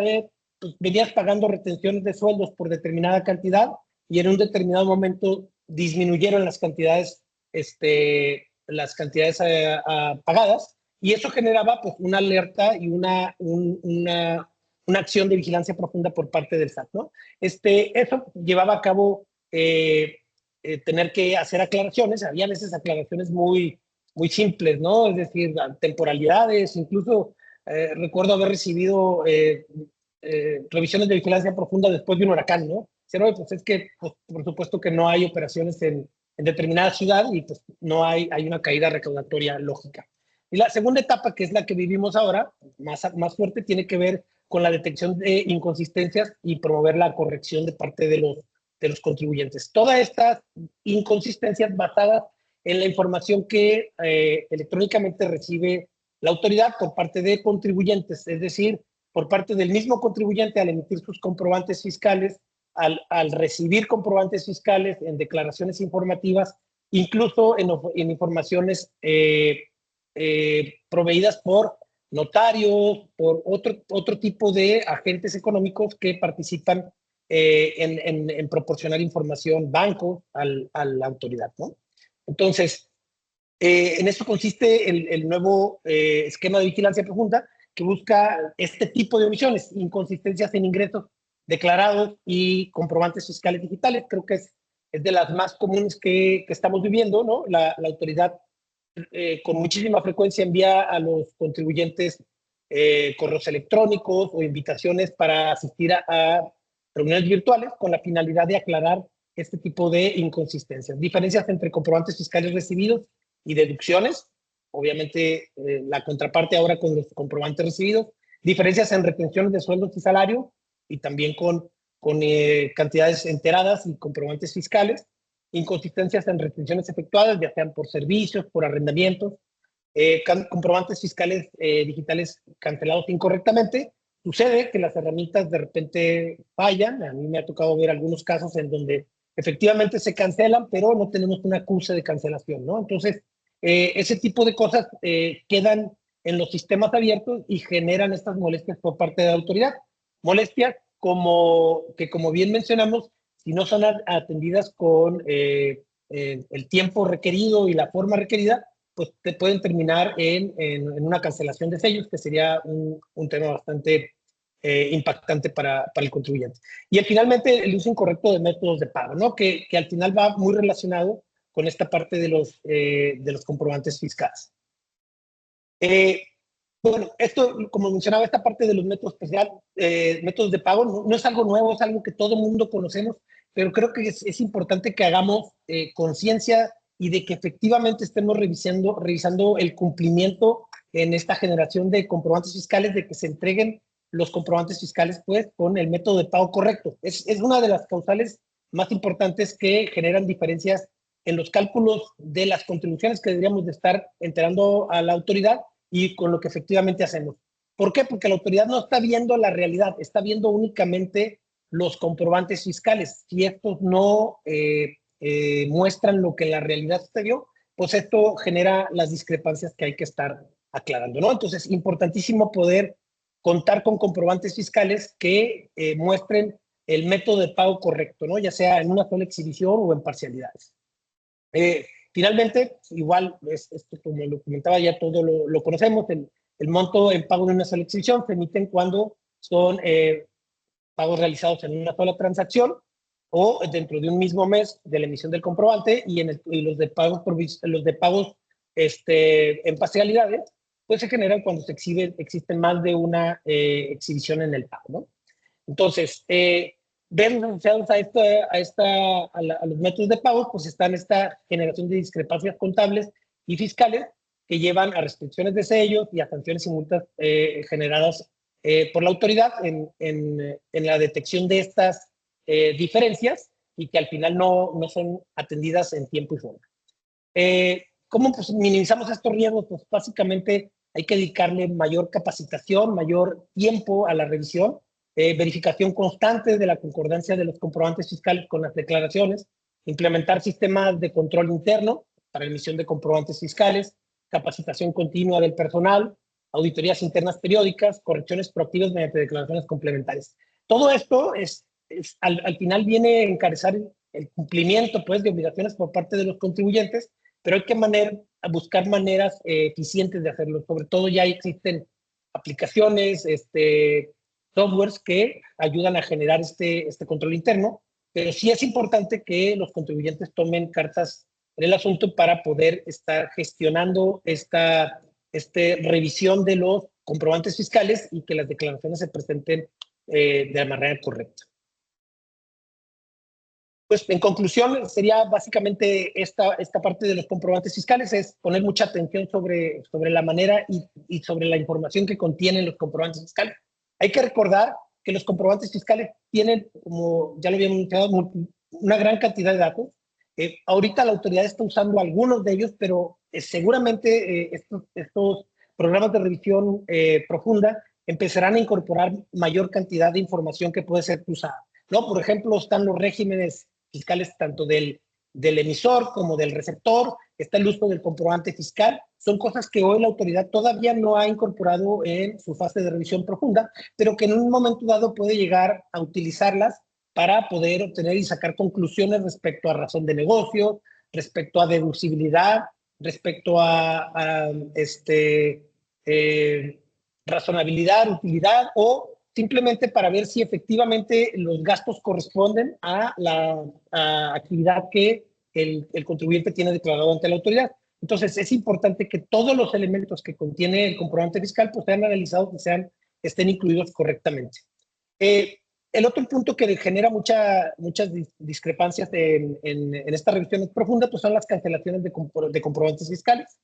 pues venías pagando retenciones de sueldos por determinada cantidad y en un determinado momento disminuyeron las cantidades pagadas, y eso generaba pues una alerta y una acción de vigilancia profunda por parte del SAT, ¿no? Eso llevaba a cabo tener que hacer aclaraciones, había a veces aclaraciones muy simples, ¿no? Es decir, temporalidades, incluso recuerdo haber recibido revisiones de vigilancia profunda después de un huracán, ¿no? Pero pues es que, pues, por supuesto que no hay operaciones en determinada ciudad y pues no hay una caída recaudatoria lógica. Y la segunda etapa, que es la que vivimos ahora, más fuerte, tiene que ver con la detección de inconsistencias y promover la corrección de parte de los contribuyentes. Todas estas inconsistencias basadas en la información que electrónicamente recibe la autoridad por parte de contribuyentes, es decir, por parte del mismo contribuyente al emitir sus comprobantes fiscales, al recibir comprobantes fiscales en declaraciones informativas, incluso en informaciones proveídas por notarios, por otro tipo de agentes económicos que participan en proporcionar información, bancos, a la autoridad, ¿no? Entonces, en eso consiste el nuevo esquema de vigilancia profunda, que busca este tipo de omisiones, inconsistencias en ingresos declarados y comprobantes fiscales digitales. Creo que es de las más comunes que estamos viviendo, ¿no? La autoridad con muchísima frecuencia envía a los contribuyentes correos electrónicos o invitaciones para asistir a reuniones virtuales con la finalidad de aclarar este tipo de inconsistencias. Diferencias entre comprobantes fiscales recibidos y deducciones, obviamente la contraparte ahora con los comprobantes recibidos, diferencias en retenciones de sueldos y salario y también con cantidades enteradas y comprobantes fiscales, inconsistencias en retenciones efectuadas, ya sean por servicios, por arrendamientos, comprobantes fiscales digitales cancelados incorrectamente. Sucede que las herramientas de repente fallan. A mí me ha tocado ver algunos casos en donde efectivamente se cancelan, pero no tenemos un acuse de cancelación, ¿no? Entonces, ese tipo de cosas quedan en los sistemas abiertos y generan estas molestias por parte de la autoridad. Molestias que, como bien mencionamos, si no son atendidas con el tiempo requerido y la forma requerida, pues te pueden terminar en una cancelación de sellos, que sería un tema bastante impactante para el contribuyente. Y finalmente, el uso incorrecto de métodos de pago, ¿no? Que al final va muy relacionado con esta parte de los comprobantes fiscales. Bueno, esto, como mencionaba, esta parte de los métodos métodos de pago, no es algo nuevo, es algo que todo el mundo conocemos, pero creo que es importante que hagamos conciencia y de que efectivamente estemos revisando el cumplimiento en esta generación de comprobantes fiscales, de que se entreguen los comprobantes fiscales pues con el método de pago correcto. Es una de las causales más importantes que generan diferencias en los cálculos de las contribuciones que deberíamos de estar enterando a la autoridad y con lo que efectivamente hacemos. ¿Por qué? Porque la autoridad no está viendo la realidad, está viendo únicamente los comprobantes fiscales. Si estos no muestran lo que en la realidad sucedió, pues esto genera las discrepancias que hay que estar aclarando, ¿no? Entonces, importantísimo poder contar con comprobantes fiscales que muestren el método de pago correcto, ¿no? Ya sea en una sola exhibición o en parcialidades. Finalmente, igual, esto como lo comentaba, ya todo lo conocemos, el monto en pago de una sola exhibición se emiten cuando son pagos realizados en una sola transacción o dentro de un mismo mes de la emisión del comprobante, y los de pagos en parcialidades, pues se generan cuando existen más de una exhibición en el pago, ¿no? Entonces, ven asociados a los métodos de pago, pues están esta generación de discrepancias contables y fiscales que llevan a restricciones de sellos y a sanciones y multas generadas por la autoridad en la detección de estas diferencias, y que al final no son atendidas en tiempo y forma. ¿Cómo pues, minimizamos estos riesgos? Pues básicamente hay que dedicarle mayor capacitación, mayor tiempo a la revisión, verificación constante de la concordancia de los comprobantes fiscales con las declaraciones, implementar sistemas de control interno para emisión de comprobantes fiscales, capacitación continua del personal, auditorías internas periódicas, correcciones proactivas mediante declaraciones complementarias. Todo esto al final viene a encarecer el cumplimiento, pues, de obligaciones por parte de los contribuyentes, pero hay que buscar maneras eficientes de hacerlo. Sobre todo ya existen aplicaciones, softwares que ayudan a generar este control interno, pero sí es importante que los contribuyentes tomen cartas en el asunto para poder estar gestionando esta revisión de los comprobantes fiscales y que las declaraciones se presenten de la manera correcta. Pues en conclusión, sería básicamente esta parte de los comprobantes fiscales, es poner mucha atención sobre la manera y sobre la información que contienen los comprobantes fiscales. Hay que recordar que los comprobantes fiscales tienen, como ya lo habíamos mencionado, una gran cantidad de datos. Ahorita la autoridad está usando algunos de ellos, pero seguramente estos programas de revisión profunda empezarán a incorporar mayor cantidad de información que puede ser usada, ¿no? Por ejemplo, están los regímenes fiscales tanto del emisor como del receptor, está el uso del comprobante fiscal. Son cosas que hoy la autoridad todavía no ha incorporado en su fase de revisión profunda, pero que en un momento dado puede llegar a utilizarlas para poder obtener y sacar conclusiones respecto a razón de negocio, respecto a deducibilidad, respecto a razonabilidad, utilidad, o simplemente para ver si efectivamente los gastos corresponden a la actividad que el contribuyente tiene declarado ante la autoridad. Entonces, es importante que todos los elementos que contiene el comprobante fiscal pues sean analizados y estén incluidos correctamente. El otro punto que genera muchas discrepancias en esta revisión profunda pues son las cancelaciones de comprobantes fiscales.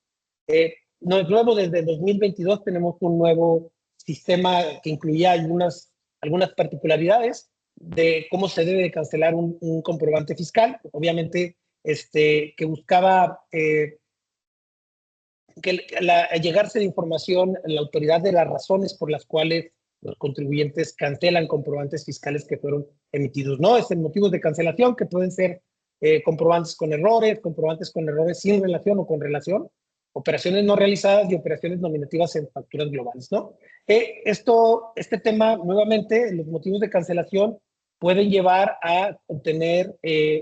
No es nuevo, desde 2022 tenemos un nuevo sistema que incluía algunas particularidades de cómo se debe de cancelar un comprobante fiscal. Obviamente, que buscaba llegarse de información a la autoridad de las razones por las cuales los contribuyentes cancelan comprobantes fiscales que fueron emitidos, ¿no? Es en motivos de cancelación que pueden ser comprobantes con errores sin relación o con relación, operaciones no realizadas y operaciones nominativas en facturas globales, ¿no? Este tema, nuevamente, los motivos de cancelación pueden llevar a obtener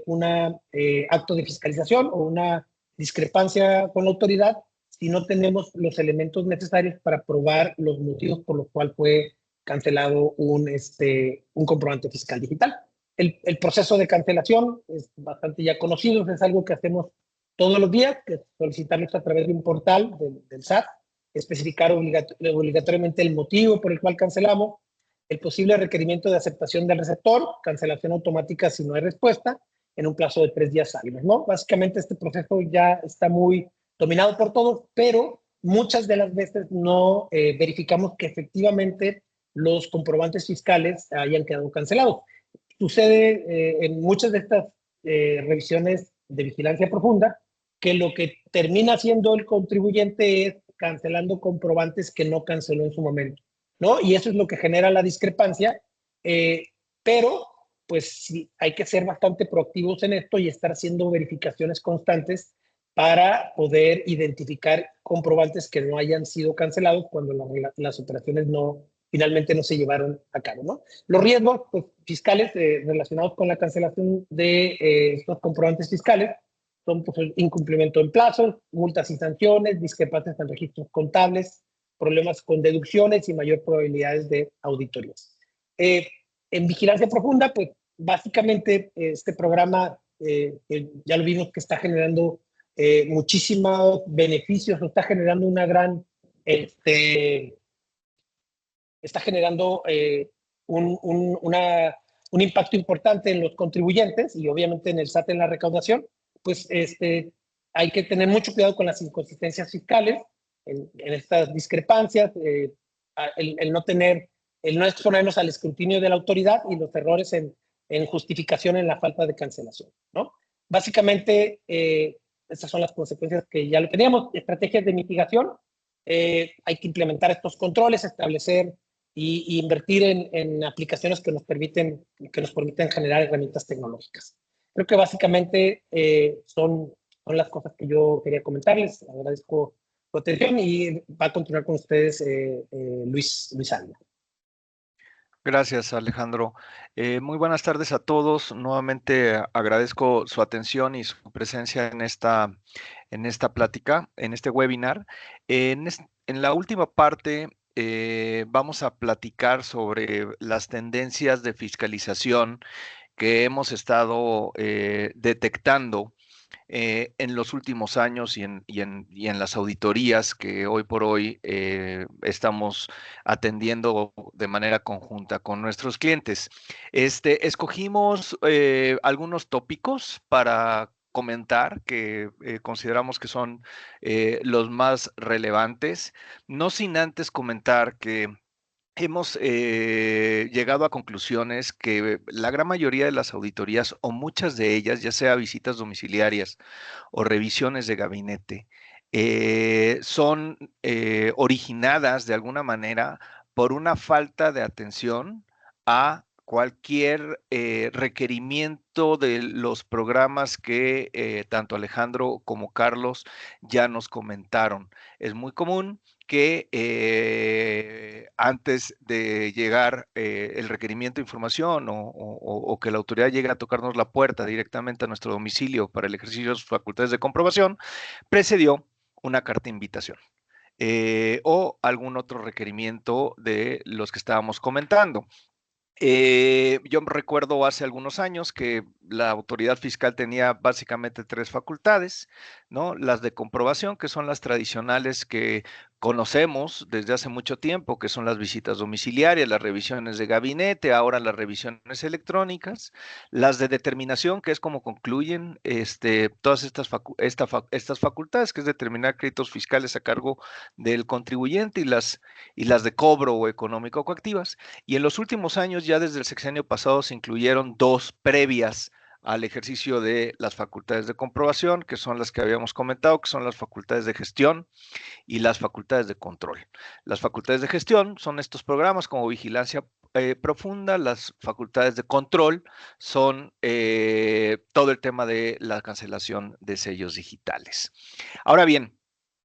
un acto de fiscalización o una discrepancia con la autoridad si no tenemos los elementos necesarios para probar los motivos por los cuales fue cancelado un comprobante fiscal digital. El proceso de cancelación es bastante ya conocido, es algo que hacemos todos los días, que es solicitarlos a través de un portal del SAT, especificar obligatoriamente el motivo por el cual cancelamos, el posible requerimiento de aceptación del receptor, cancelación automática si no hay respuesta, en un plazo de 3 días hábiles, ¿no? Básicamente este proceso ya está muy dominado por todos, pero muchas de las veces no verificamos que efectivamente los comprobantes fiscales hayan quedado cancelados. Sucede en muchas de estas revisiones de vigilancia profunda que lo que termina haciendo el contribuyente es cancelando comprobantes que no canceló en su momento, ¿no? Y eso es lo que genera la discrepancia, pero pues sí, hay que ser bastante proactivos en esto y estar haciendo verificaciones constantes para poder identificar comprobantes que no hayan sido cancelados cuando las operaciones finalmente no se llevaron a cabo, ¿no? Los riesgos pues, fiscales relacionados con la cancelación de estos comprobantes fiscales son pues, el incumplimiento en plazos, multas y sanciones, discrepancias en registros contables, problemas con deducciones y mayor probabilidades de auditorías. En vigilancia profunda, pues básicamente este programa ya lo vimos que está generando muchísimos beneficios, está generando está generando un impacto importante en los contribuyentes y obviamente en el SAT en la recaudación, pues hay que tener mucho cuidado con las inconsistencias fiscales, en estas discrepancias, el no exponernos al escrutinio de la autoridad y los errores en justificación en la falta de cancelación, ¿no? Básicamente, estas son las consecuencias que ya lo teníamos. Estrategias de mitigación, hay que implementar estos controles, establecer y invertir en aplicaciones que nos permiten generar herramientas tecnológicas. Creo que básicamente son las cosas que yo quería comentarles. Agradezco su atención y va a continuar con ustedes Luis Ávila. Gracias, Alejandro. Muy buenas tardes a todos. Nuevamente agradezco su atención y su presencia en esta plática, en este webinar. En la última parte vamos a platicar sobre las tendencias de fiscalización que hemos estado detectando en los últimos años y en las auditorías que hoy por hoy estamos atendiendo de manera conjunta con nuestros clientes. Escogimos algunos tópicos para comentar que consideramos que son los más relevantes, no sin antes comentar que hemos llegado a conclusiones que la gran mayoría de las auditorías o muchas de ellas, ya sea visitas domiciliarias o revisiones de gabinete, son originadas de alguna manera por una falta de atención a cualquier requerimiento de los programas que tanto Alejandro como Carlos ya nos comentaron. Es muy común que antes de llegar el requerimiento de información o que la autoridad llegue a tocarnos la puerta directamente a nuestro domicilio para el ejercicio de sus facultades de comprobación, precedió una carta de invitación o algún otro requerimiento de los que estábamos comentando. Yo recuerdo hace algunos años que la autoridad fiscal tenía básicamente 3 facultades, ¿no? Las de comprobación, que son las tradicionales que conocemos desde hace mucho tiempo, que son las visitas domiciliarias, las revisiones de gabinete, ahora las revisiones electrónicas, las de determinación, que es como concluyen todas estas facultades, que es determinar créditos fiscales a cargo del contribuyente, y las de cobro o económico coactivas. Y en los últimos años, ya desde el sexenio pasado, se incluyeron 2 previas al ejercicio de las facultades de comprobación, que son las que habíamos comentado, que son las facultades de gestión y las facultades de control. Las facultades de gestión son estos programas como vigilancia profunda, las facultades de control son todo el tema de la cancelación de sellos digitales. Ahora bien,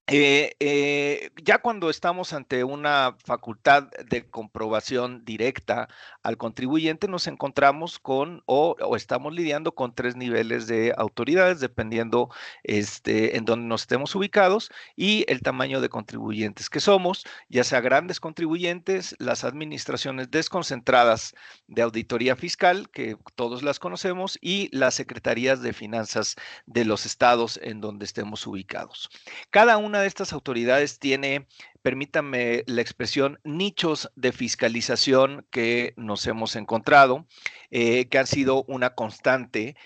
ya cuando estamos ante una facultad de comprobación directa al contribuyente, nos encontramos con o estamos lidiando con 3 niveles de autoridades, dependiendo en donde nos estemos ubicados y el tamaño de contribuyentes que somos, ya sea grandes contribuyentes, las administraciones desconcentradas de auditoría fiscal, que todos las conocemos, y las secretarías de finanzas de los estados en donde estemos ubicados. Cada una de estas autoridades tiene, permítanme la expresión, nichos de fiscalización que nos hemos encontrado, que han sido una constante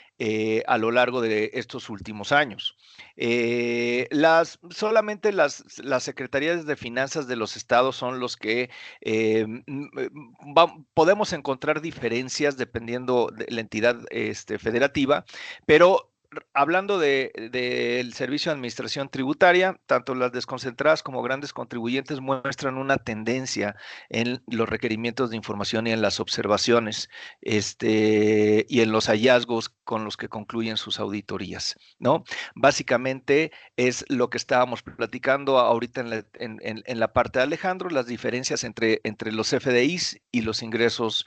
a lo largo de estos últimos años. Solamente las secretarías de finanzas de los estados son los que podemos encontrar diferencias dependiendo de la entidad federativa, pero hablando del Servicio de Administración Tributaria, tanto las desconcentradas como grandes contribuyentes muestran una tendencia en los requerimientos de información y en las observaciones, y en los hallazgos con los que concluyen sus auditorías, ¿no? Básicamente es lo que estábamos platicando ahorita en la parte de Alejandro, las diferencias entre los FDIs y los ingresos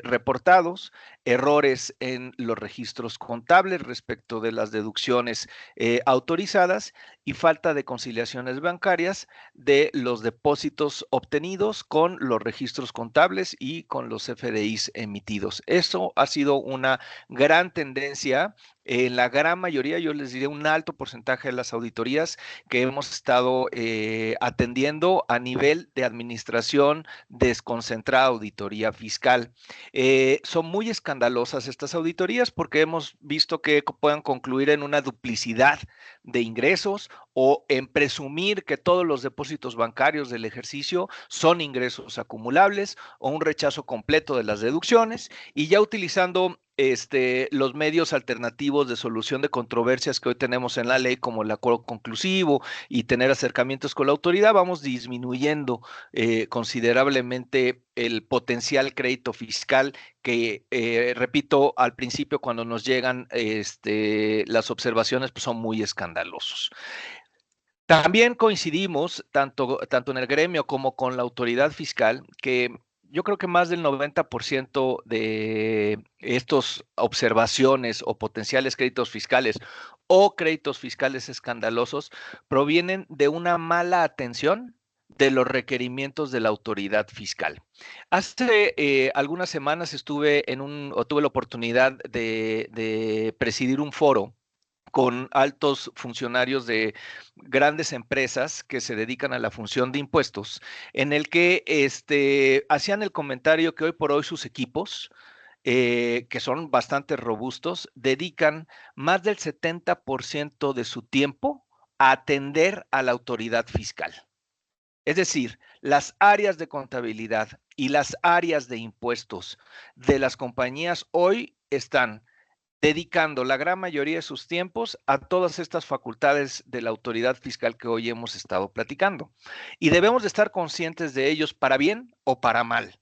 reportados, errores en los registros contables respecto de las deducciones autorizadas y falta de conciliaciones bancarias de los depósitos obtenidos con los registros contables y con los FDIs emitidos. Eso ha sido una gran tendencia en la gran mayoría, yo les diré un alto porcentaje de las auditorías que hemos estado atendiendo a nivel de administración desconcentrada, auditoría fiscal. Son muy escandalosas estas auditorías porque hemos visto que puedan concluir en una duplicidad de ingresos o en presumir que todos los depósitos bancarios del ejercicio son ingresos acumulables o un rechazo completo de las deducciones, y ya utilizando los medios alternativos de solución de controversias que hoy tenemos en la ley, como el acuerdo conclusivo y tener acercamientos con la autoridad, vamos disminuyendo considerablemente el potencial crédito fiscal que, repito, al principio cuando nos llegan las observaciones, pues son muy escandalosos. También coincidimos, tanto en el gremio como con la autoridad fiscal, que yo creo que más del 90% de estas observaciones o potenciales créditos fiscales o créditos fiscales escandalosos provienen de una mala atención de los requerimientos de la autoridad fiscal. Hace algunas semanas tuve la oportunidad de presidir un foro con altos funcionarios de grandes empresas que se dedican a la función de impuestos, en el que hacían el comentario que hoy por hoy sus equipos, que son bastante robustos, dedican más del 70% de su tiempo a atender a la autoridad fiscal. Es decir, las áreas de contabilidad y las áreas de impuestos de las compañías hoy están dedicando la gran mayoría de sus tiempos a todas estas facultades de la autoridad fiscal que hoy hemos estado platicando. Y debemos de estar conscientes de ellos para bien o para mal.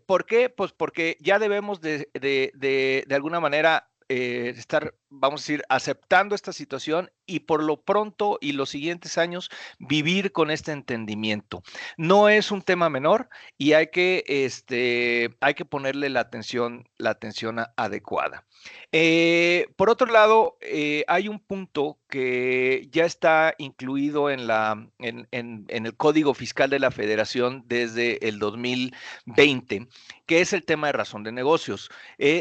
¿Por qué? Pues porque ya debemos de alguna manera estar, vamos a decir, aceptando esta situación y por lo pronto y los siguientes años vivir con este entendimiento. No es un tema menor y hay que ponerle la atención adecuada. Por otro lado, hay un punto que ya está incluido en el Código Fiscal de la Federación desde el 2020, que es el tema de razón de negocios.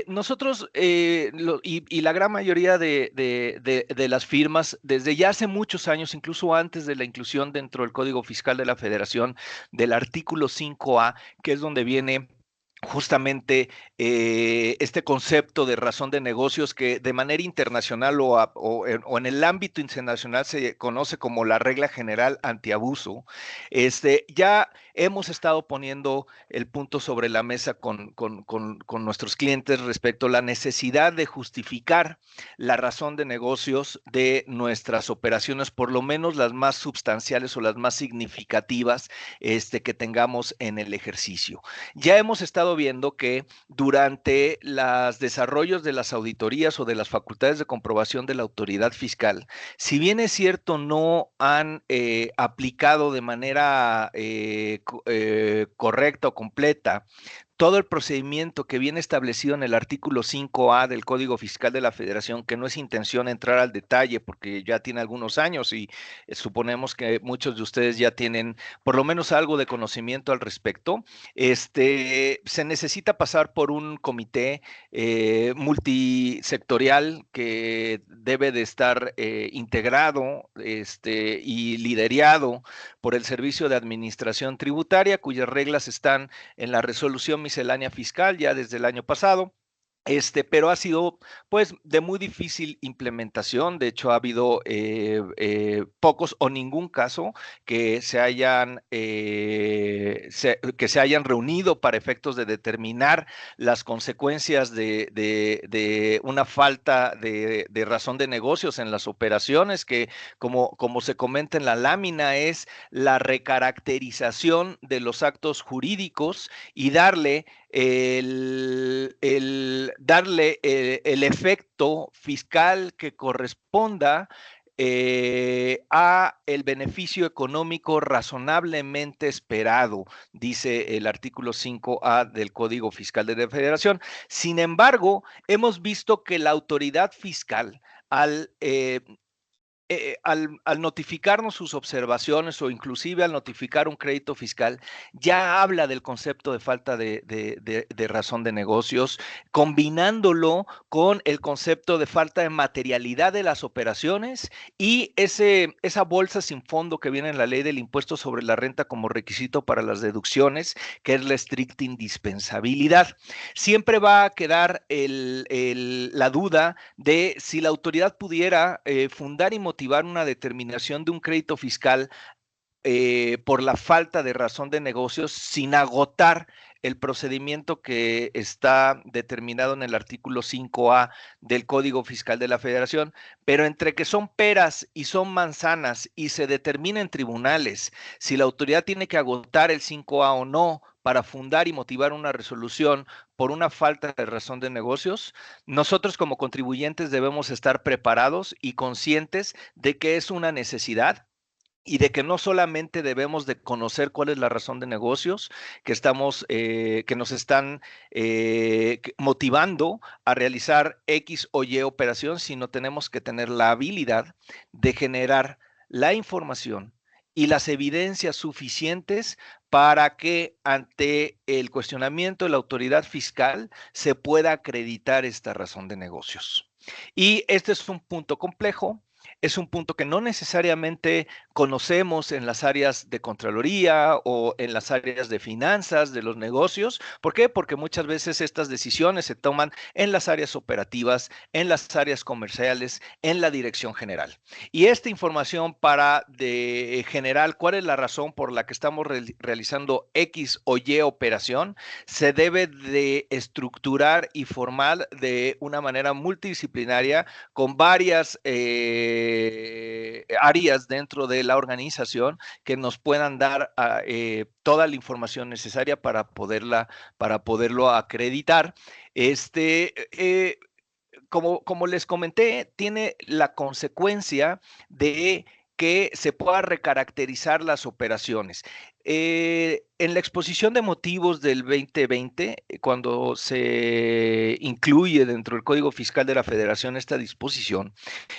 Nosotros y la gran mayoría de las firmas, desde ya hace muchos años, incluso antes de la inclusión dentro del Código Fiscal de la Federación del artículo 5A, que es donde viene justamente este concepto de razón de negocios que de manera internacional o en el ámbito internacional se conoce como la regla general antiabuso. Ya hemos estado poniendo el punto sobre la mesa con nuestros clientes respecto a la necesidad de justificar la razón de negocios de nuestras operaciones, por lo menos las más sustanciales o las más significativas que tengamos en el ejercicio. Ya hemos estado viendo que durante los desarrollos de las auditorías o de las facultades de comprobación de la autoridad fiscal, si bien es cierto no han aplicado de manera correcta o completa todo el procedimiento que viene establecido en el artículo 5A del Código Fiscal de la Federación, que no es intención entrar al detalle porque ya tiene algunos años y suponemos que muchos de ustedes ya tienen por lo menos algo de conocimiento al respecto, se necesita pasar por un comité multisectorial que debe de estar integrado y liderado por el Servicio de Administración Tributaria, cuyas reglas están en la resolución miscelánea fiscal ya desde el año pasado. Pero ha sido pues de muy difícil implementación. De hecho, ha habido pocos o ningún caso que se hayan reunido para efectos de determinar las consecuencias de una falta de razón de negocios en las operaciones, que como se comenta en la lámina, es la recaracterización de los actos jurídicos y darle el efecto fiscal que corresponda a el beneficio económico razonablemente esperado, dice el artículo 5A del Código Fiscal de la Federación. Sin embargo, hemos visto que la autoridad fiscal, al notificarnos sus observaciones o inclusive al notificar un crédito fiscal, ya habla del concepto de falta de razón de negocios, combinándolo con el concepto de falta de materialidad de las operaciones y esa bolsa sin fondo que viene en la ley del impuesto sobre la renta como requisito para las deducciones, que es la estricta indispensabilidad. Siempre va a quedar la duda de si la autoridad pudiera fundar y motivar una determinación de un crédito fiscal por la falta de razón de negocios sin agotar el procedimiento que está determinado en el artículo 5A del Código Fiscal de la Federación, pero entre que son peras y son manzanas y se determina en tribunales si la autoridad tiene que agotar el 5A o no para fundar y motivar una resolución por una falta de razón de negocios, nosotros como contribuyentes debemos estar preparados y conscientes de que es una necesidad y de que no solamente debemos de conocer cuál es la razón de negocios que nos están motivando a realizar X o Y operación, sino tenemos que tener la habilidad de generar la información y las evidencias suficientes para que ante el cuestionamiento de la autoridad fiscal se pueda acreditar esta razón de negocios. Y este es un punto complejo. Es un punto que no necesariamente conocemos en las áreas de Contraloría o en las áreas de finanzas de los negocios. ¿Por qué? Porque muchas veces estas decisiones se toman en las áreas operativas, en las áreas comerciales, en la dirección general. Y esta información para generar cuál es la razón por la que estamos realizando X o Y operación se debe de estructurar y formar de una manera multidisciplinaria con varias áreas dentro de la organización que nos puedan dar toda la información necesaria para poderlo acreditar. Como les comenté, tiene la consecuencia de que se pueda recaracterizar las operaciones. En la exposición de motivos del 2020, cuando se incluye dentro del Código Fiscal de la Federación esta disposición,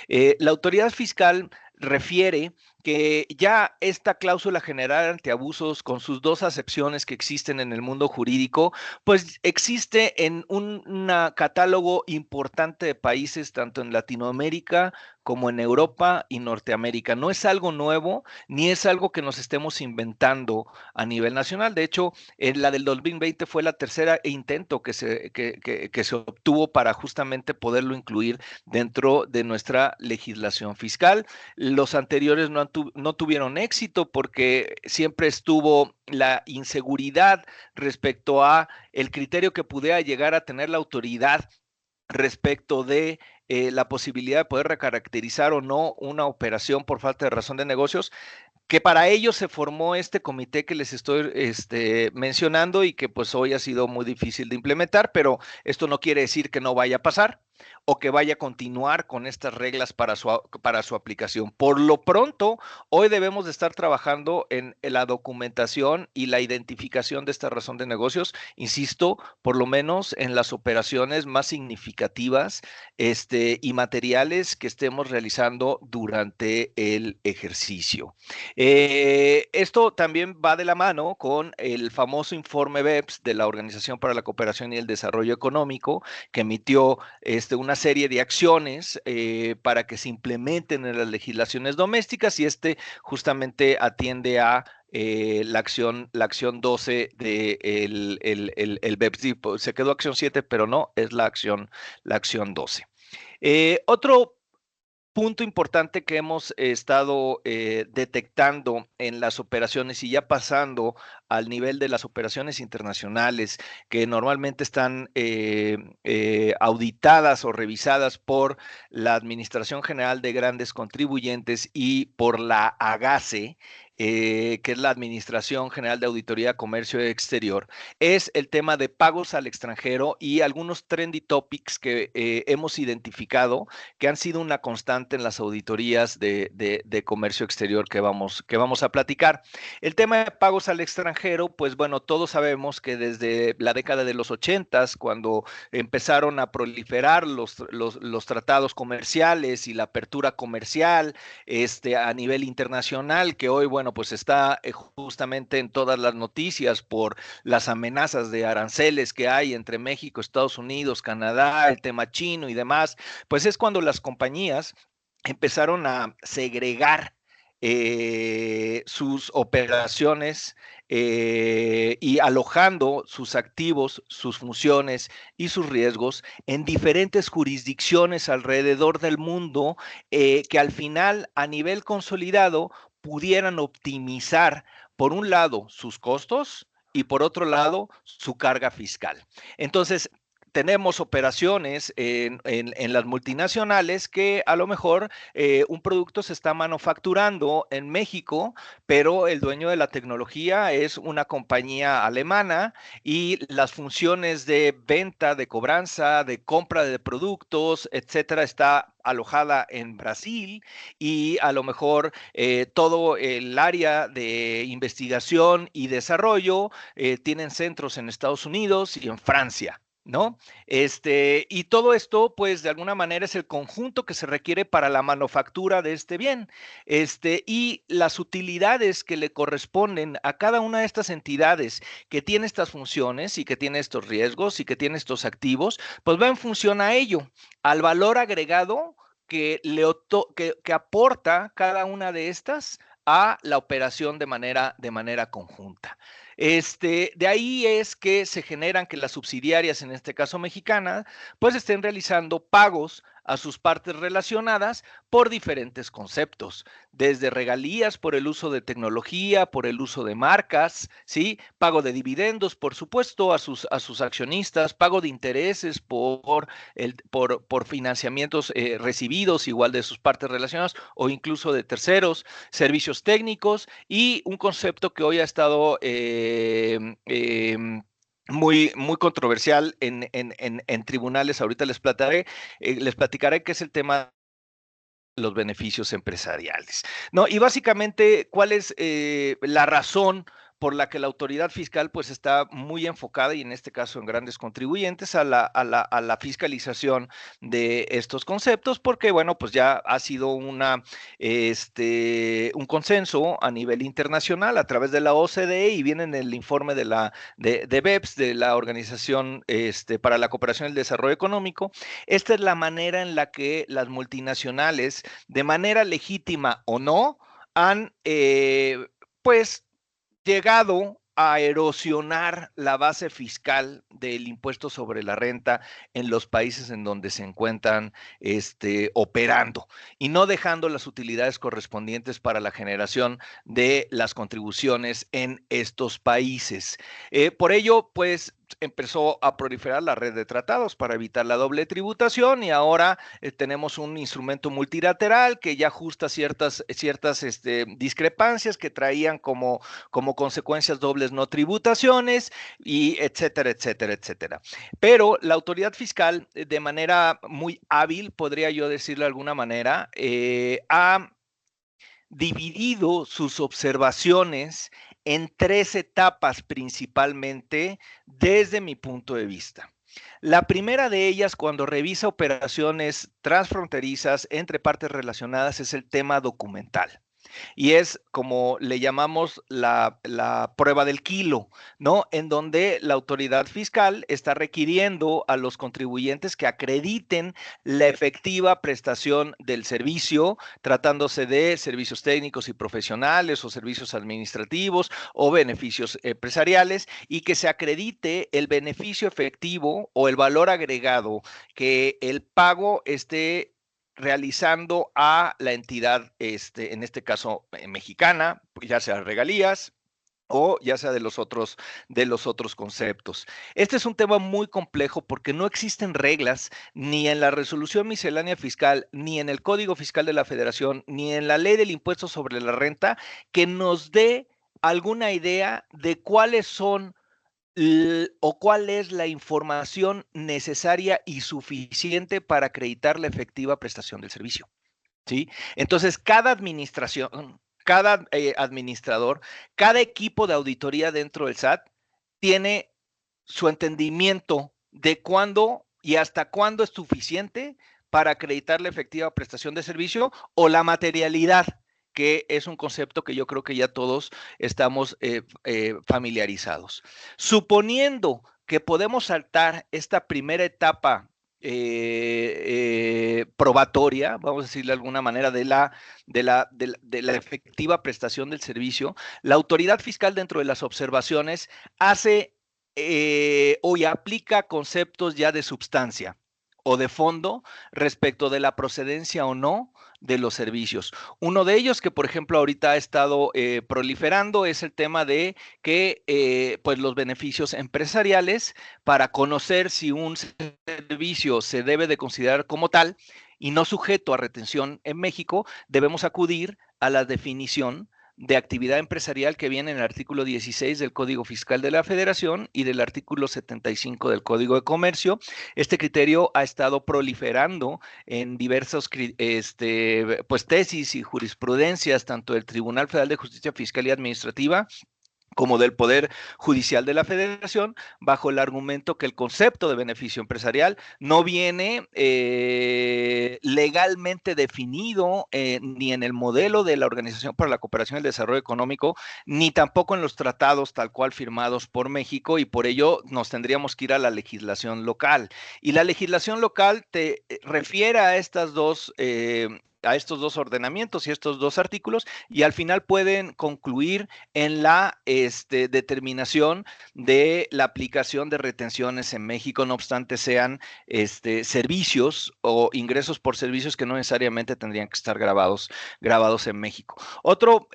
la autoridad fiscal refiere que ya esta cláusula general antiabusos, con sus dos acepciones que existen en el mundo jurídico, pues existe en un catálogo importante de países, tanto en Latinoamérica como en Europa y Norteamérica. No es algo nuevo, ni es algo que nos estemos inventando a nivel nacional. De hecho, la del 2020 fue la tercera intento que se obtuvo para justamente poderlo incluir dentro de nuestra legislación fiscal. Los anteriores no tuvieron éxito porque siempre estuvo la inseguridad respecto a el criterio que pudiera llegar a tener la autoridad respecto de la posibilidad de poder recaracterizar o no una operación por falta de razón de negocios, que para ello se formó este comité que les estoy mencionando y que pues hoy ha sido muy difícil de implementar, pero esto no quiere decir que no vaya a pasar o que vaya a continuar con estas reglas para su aplicación. Por lo pronto, hoy debemos de estar trabajando en la documentación y la identificación de esta razón de negocios, insisto, por lo menos en las operaciones más significativas y materiales que estemos realizando durante el ejercicio. Esto también va de la mano con el famoso informe BEPS de la Organización para la Cooperación y el Desarrollo Económico que emitió una serie de acciones para que se implementen en las legislaciones domésticas, y justamente atiende a la acción 12 de el BEPS. Se quedó acción 7, pero no, es la acción 12. Otro punto importante que hemos estado detectando en las operaciones, y ya pasando al nivel de las operaciones internacionales, que normalmente están auditadas o revisadas por la Administración General de Grandes Contribuyentes y por la AGACE, que es la Administración General de Auditoría, Comercio Exterior, es el tema de pagos al extranjero y algunos trendy topics que hemos identificado que han sido una constante en las auditorías de comercio exterior que vamos a platicar. El tema de pagos al extranjero, pues bueno, todos sabemos que desde la década de los 80s, cuando empezaron a proliferar los tratados comerciales y la apertura comercial a nivel internacional, que hoy, bueno, pues está justamente en todas las noticias por las amenazas de aranceles que hay entre México, Estados Unidos, Canadá, el tema chino y demás, pues es cuando las compañías empezaron a segregar sus operaciones y alojando sus activos, sus funciones y sus riesgos en diferentes jurisdicciones alrededor del mundo, que al final, a nivel consolidado, pudieran optimizar, por un lado, sus costos y por otro lado, su carga fiscal. Entonces, tenemos operaciones en las multinacionales que a lo mejor un producto se está manufacturando en México, pero el dueño de la tecnología es una compañía alemana y las funciones de venta, de cobranza, de compra de productos, etcétera, está alojada en Brasil, y a lo mejor todo el área de investigación y desarrollo tienen centros en Estados Unidos y en Francia, ¿no? Y todo esto, pues, de alguna manera es el conjunto que se requiere para la manufactura de este bien, y las utilidades que le corresponden a cada una de estas entidades que tiene estas funciones y que tiene estos riesgos y que tiene estos activos, pues va en función a ello, al valor agregado que aporta cada una de estas a la operación de manera conjunta. De ahí es que se generan que las subsidiarias, en este caso mexicanas, pues estén realizando pagos a sus partes relacionadas por diferentes conceptos, desde regalías por el uso de tecnología, por el uso de marcas, ¿sí? Pago de dividendos, por supuesto, a sus accionistas, pago de intereses por financiamientos recibidos, igual de sus partes relacionadas o incluso de terceros, servicios técnicos, y un concepto que hoy ha estado muy controversial en tribunales. Ahorita les platicaré qué es el tema de los beneficios empresariales, ¿no? Y básicamente, ¿cuál es la razón por la que la autoridad fiscal pues está muy enfocada, y en este caso en grandes contribuyentes, a la fiscalización de estos conceptos? Porque, bueno, pues ya ha sido un consenso a nivel internacional a través de la OCDE, y viene en el informe de BEPS, de la Organización para la Cooperación y el Desarrollo Económico. Esta es la manera en la que las multinacionales, de manera legítima o no, han pues llegado a erosionar la base fiscal del impuesto sobre la renta en los países en donde se encuentran operando, y no dejando las utilidades correspondientes para la generación de las contribuciones en estos países. Por ello, pues, empezó a proliferar la red de tratados para evitar la doble tributación, y ahora tenemos un instrumento multilateral que ya ajusta ciertas discrepancias que traían como consecuencias dobles no tributaciones, y etcétera, etcétera, etcétera. Pero la autoridad fiscal, de manera muy hábil, podría yo decirlo de alguna manera, ha dividido sus observaciones en 3 etapas principalmente, desde mi punto de vista. La primera de ellas, cuando revisa operaciones transfronterizas entre partes relacionadas, es el tema documental. y es como le llamamos la prueba del kilo, ¿no? En donde la autoridad fiscal está requiriendo a los contribuyentes que acrediten la efectiva prestación del servicio, tratándose de servicios técnicos y profesionales o servicios administrativos o beneficios empresariales, y que se acredite el beneficio efectivo o el valor agregado que el pago esté realizando a la entidad, en este caso mexicana, ya sea regalías o ya sea de los otros conceptos. Este es un tema muy complejo porque no existen reglas ni en la resolución miscelánea fiscal, ni en el Código Fiscal de la Federación, ni en la ley del impuesto sobre la renta que nos dé alguna idea de cuáles son o cuál es la información necesaria y suficiente para acreditar la efectiva prestación del servicio, ¿sí? Entonces, cada administración, cada administrador, cada equipo de auditoría dentro del SAT tiene su entendimiento de cuándo y hasta cuándo es suficiente para acreditar la efectiva prestación de servicio o la materialidad, que es un concepto que yo creo que ya todos estamos familiarizados. Suponiendo que podemos saltar esta primera etapa probatoria, vamos a decirle de alguna manera, de la efectiva prestación del servicio, la autoridad fiscal dentro de las observaciones hace o aplica conceptos ya de substancia o de fondo respecto de la procedencia o no de los servicios. Uno de ellos que, por ejemplo, ahorita ha estado proliferando es el tema de que pues los beneficios empresariales, para conocer si un servicio se debe de considerar como tal y no sujeto a retención en México, debemos acudir a la definición de actividad empresarial que viene en el artículo 16 del Código Fiscal de la Federación y del artículo 75 del Código de Comercio. Este criterio ha estado proliferando en diversos pues, tesis y jurisprudencias, tanto del Tribunal Federal de Justicia Fiscal y Administrativa como del Poder Judicial de la Federación, bajo el argumento que el concepto de beneficio empresarial no viene legalmente definido ni en el modelo de la Organización para la Cooperación y el Desarrollo Económico, ni tampoco en los tratados tal cual firmados por México, y por ello nos tendríamos que ir a la legislación local. Y la legislación local te refiere a estos dos ordenamientos y estos dos artículos, y al final pueden concluir en la determinación de la aplicación de retenciones en México, no obstante sean servicios o ingresos por servicios que no necesariamente tendrían que estar grabados en México. Otro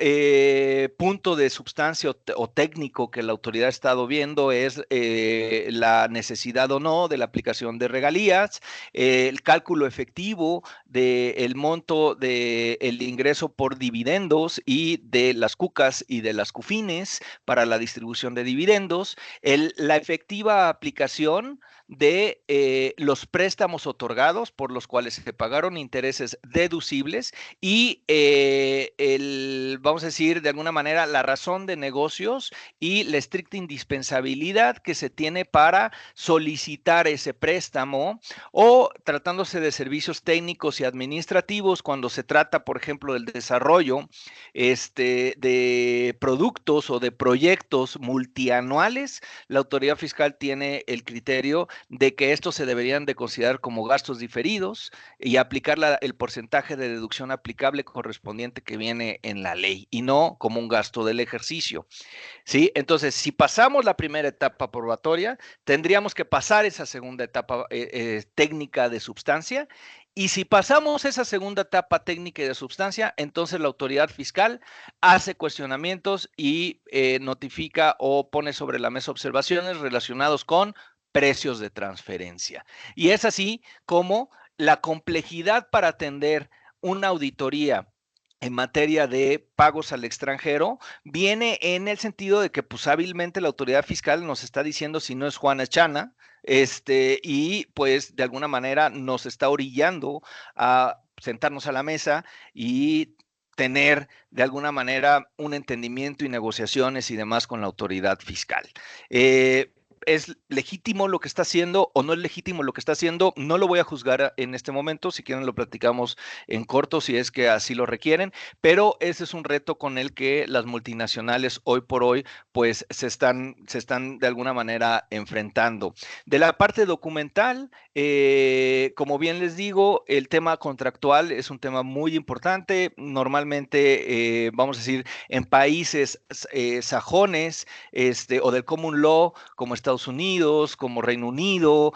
punto de sustancia o técnico que la autoridad ha estado viendo es la necesidad o no de la aplicación de regalías, el cálculo efectivo del monto del ingreso por dividendos y de las cucas y de las cufines para la distribución de dividendos, la efectiva aplicación de los préstamos otorgados por los cuales se pagaron intereses deducibles y vamos a decir de alguna manera la razón de negocios y la estricta indispensabilidad que se tiene para solicitar ese préstamo, o tratándose de servicios técnicos y administrativos cuando se trata, por ejemplo, del desarrollo de productos o de proyectos multianuales. La autoridad fiscal tiene el criterio de que estos se deberían de considerar como gastos diferidos y aplicar el porcentaje de deducción aplicable correspondiente que viene en la ley y no como un gasto del ejercicio, ¿sí? Entonces, si pasamos la primera etapa probatoria, tendríamos que pasar esa segunda etapa técnica de substancia, y si pasamos esa segunda etapa técnica y de substancia, entonces la autoridad fiscal hace cuestionamientos y notifica o pone sobre la mesa observaciones relacionados con precios de transferencia. Y es así como la complejidad para atender una auditoría en materia de pagos al extranjero viene en el sentido de que pues hábilmente la autoridad fiscal nos está diciendo si no es Juana Chana, y pues de alguna manera nos está orillando a sentarnos a la mesa y tener de alguna manera un entendimiento y negociaciones y demás con la autoridad fiscal. ¿es legítimo lo que está haciendo o no es legítimo lo que está haciendo? No lo voy a juzgar en este momento, si quieren lo platicamos en corto, si es que así lo requieren, pero ese es un reto con el que las multinacionales hoy por hoy pues se están de alguna manera enfrentando. De la parte documental, como bien les digo, el tema contractual es un tema muy importante. Normalmente, vamos a decir, en países sajones o del common law, como Estados Unidos, como Reino Unido,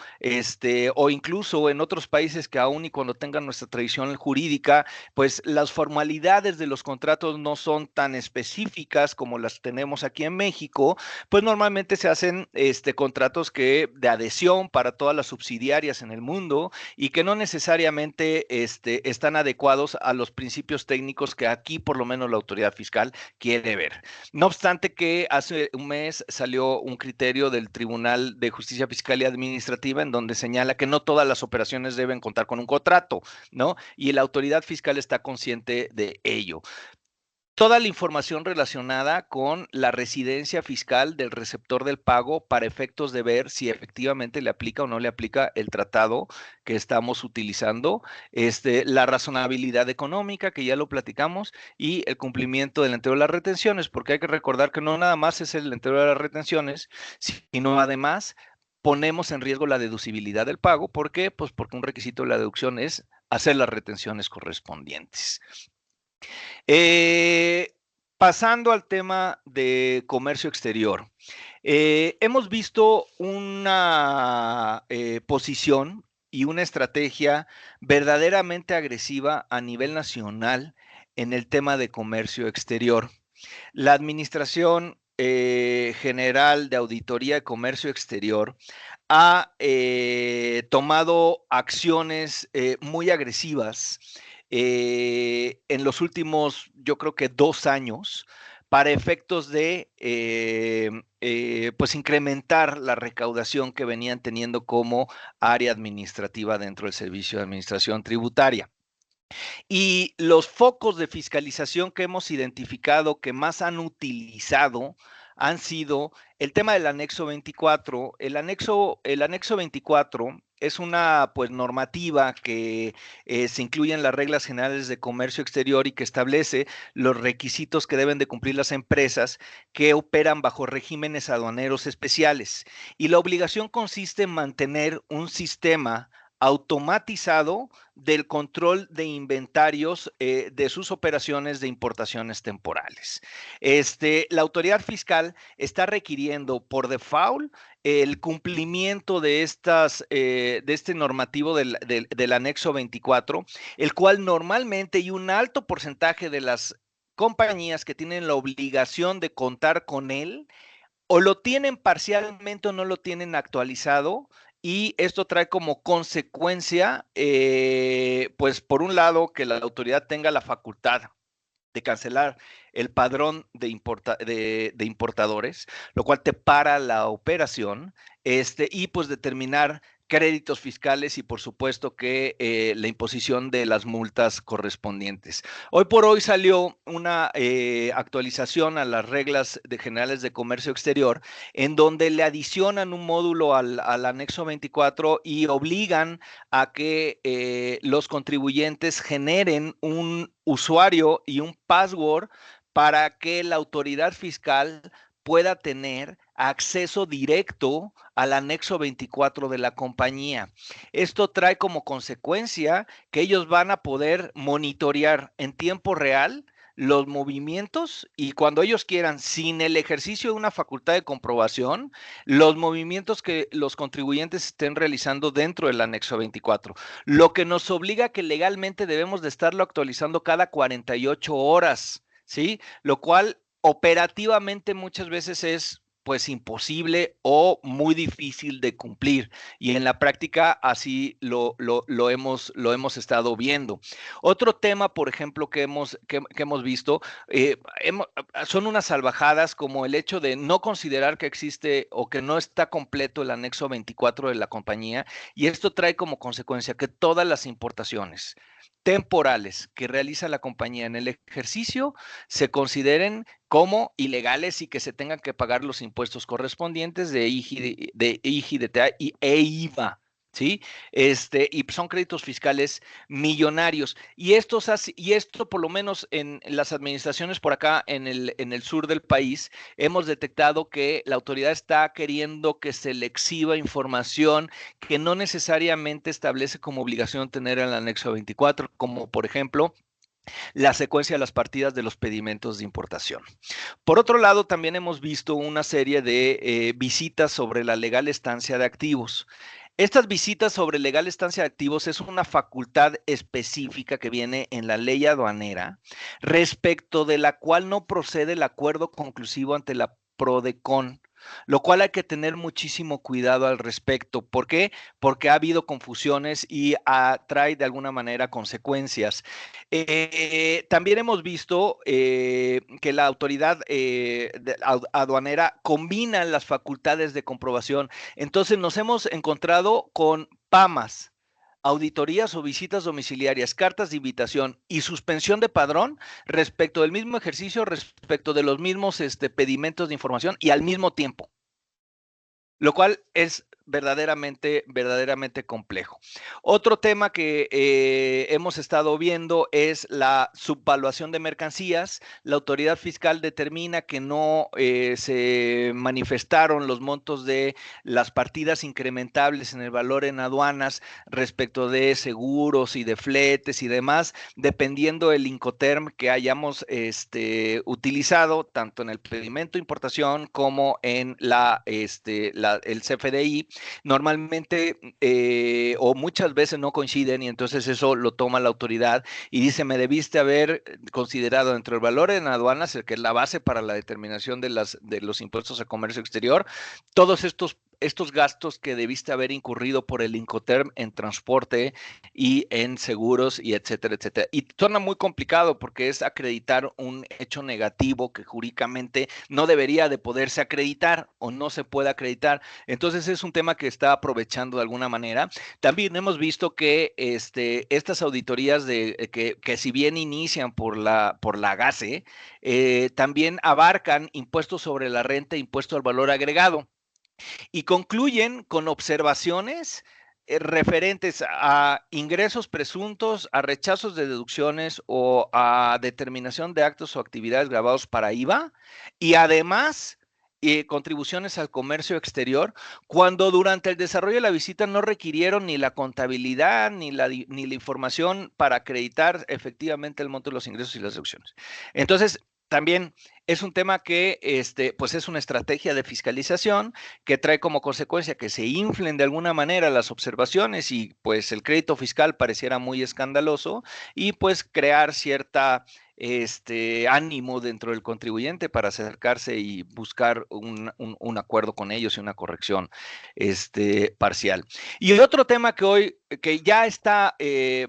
o incluso en otros países que aún y cuando tengan nuestra tradición jurídica, pues las formalidades de los contratos no son tan específicas como las tenemos aquí en México, pues normalmente se hacen contratos de adhesión para todas las subsidiarias en el mundo y que no necesariamente están adecuados a los principios técnicos que aquí por lo menos la autoridad fiscal quiere ver. No obstante que hace un mes salió un criterio del Tribunal de Justicia Fiscal y Administrativa en donde señala que no todas las operaciones deben contar con un contrato, ¿no? Y la autoridad fiscal está consciente de ello. Toda la información relacionada con la residencia fiscal del receptor del pago para efectos de ver si efectivamente le aplica o no le aplica el tratado que estamos utilizando, la razonabilidad económica, que ya lo platicamos, y el cumplimiento del entero de las retenciones, porque hay que recordar que no nada más es el entero de las retenciones, sino además ponemos en riesgo la deducibilidad del pago. ¿Por qué? Pues porque un requisito de la deducción es hacer las retenciones correspondientes. Pasando al tema de comercio exterior, hemos visto una posición y una estrategia verdaderamente agresiva a nivel nacional en el tema de comercio exterior. La Administración General de Auditoría de Comercio Exterior ha tomado acciones muy agresivas en los últimos, yo creo que 2 años, para efectos de pues incrementar la recaudación que venían teniendo como área administrativa dentro del Servicio de Administración Tributaria. Y los focos de fiscalización que hemos identificado que más han utilizado han sido el tema del anexo 24. El anexo 24 es una pues normativa que se incluye en las reglas generales de comercio exterior y que establece los requisitos que deben de cumplir las empresas que operan bajo regímenes aduaneros especiales. Y la obligación consiste en mantener un sistema automatizado del control de inventarios de sus operaciones de importaciones temporales. La autoridad fiscal está requiriendo por default el cumplimiento de este normativo del anexo 24, el cual normalmente y un alto porcentaje de las compañías que tienen la obligación de contar con él o lo tienen parcialmente o no lo tienen actualizado, y esto trae como consecuencia, pues por un lado, que la autoridad tenga la facultad de cancelar el padrón de importadores, lo cual te para la operación, y pues determinar créditos fiscales y por supuesto que la imposición de las multas correspondientes. Hoy por hoy salió una actualización a las reglas generales de comercio exterior en donde le adicionan un módulo al anexo 24 y obligan a que los contribuyentes generen un usuario y un password para que la autoridad fiscal pueda tener acceso directo al anexo 24 de la compañía. Esto trae como consecuencia que ellos van a poder monitorear en tiempo real los movimientos y cuando ellos quieran, sin el ejercicio de una facultad de comprobación, los movimientos que los contribuyentes estén realizando dentro del anexo 24, lo que nos obliga a que legalmente debemos de estarlo actualizando cada 48 horas, ¿sí? Lo cual operativamente muchas veces es pues imposible o muy difícil de cumplir, y en la práctica así lo hemos estado viendo. Otro tema, por ejemplo, que hemos visto, son unas salvajadas como el hecho de no considerar que existe o que no está completo el anexo 24 de la compañía, y esto trae como consecuencia que todas las importaciones temporales que realiza la compañía en el ejercicio se consideren como ilegales y que se tengan que pagar los impuestos correspondientes de IGI, DTA e IVA. ¿Sí? Y son créditos fiscales millonarios. Y esto por lo menos en las administraciones por acá en el sur del país, hemos detectado que la autoridad está queriendo que se le exhiba información que no necesariamente establece como obligación tener el anexo 24, como por ejemplo la secuencia de las partidas de los pedimentos de importación. Por otro lado, también hemos visto una serie de visitas sobre la legal estancia de activos. Estas visitas sobre legal estancia de activos es una facultad específica que viene en la ley aduanera, respecto de la cual no procede el acuerdo conclusivo ante la PRODECON, lo cual hay que tener muchísimo cuidado al respecto. ¿Por qué? Porque ha habido confusiones y trae de alguna manera consecuencias. También hemos visto que la autoridad aduanera combina las facultades de comprobación. Entonces nos hemos encontrado con PAMAS, auditorías o visitas domiciliarias, cartas de invitación y suspensión de padrón respecto del mismo ejercicio, respecto de los mismos pedimentos de información y al mismo tiempo, lo cual es verdaderamente complejo. Otro tema que hemos estado viendo es la subvaluación de mercancías. La autoridad fiscal determina que no se manifestaron los montos de las partidas incrementables en el valor en aduanas respecto de seguros y de fletes y demás, dependiendo del Incoterm que hayamos utilizado, tanto en el pedimento de importación como en el CFDI. Normalmente o muchas veces no coinciden y entonces eso lo toma la autoridad y dice, me debiste haber considerado dentro del valor en aduanas, el que es la base para la determinación de los impuestos a comercio exterior, todos estos gastos que debiste haber incurrido por el Incoterm en transporte y en seguros y etcétera, etcétera. Y suena muy complicado porque es acreditar un hecho negativo que jurídicamente no debería de poderse acreditar o no se puede acreditar. Entonces es un tema que está aprovechando de alguna manera. También hemos visto que estas auditorías que si bien inician por la GACE, también abarcan impuestos sobre la renta, impuesto al valor agregado. Y concluyen con observaciones referentes a ingresos presuntos, a rechazos de deducciones o a determinación de actos o actividades gravados para IVA y además contribuciones al comercio exterior, cuando durante el desarrollo de la visita no requirieron ni la contabilidad ni la información para acreditar efectivamente el monto de los ingresos y las deducciones. Entonces, también es un tema que pues es una estrategia de fiscalización que trae como consecuencia que se inflen de alguna manera las observaciones y pues el crédito fiscal pareciera muy escandaloso y pues crear cierta ánimo dentro del contribuyente para acercarse y buscar un acuerdo con ellos y una corrección parcial. Y otro tema que ya está,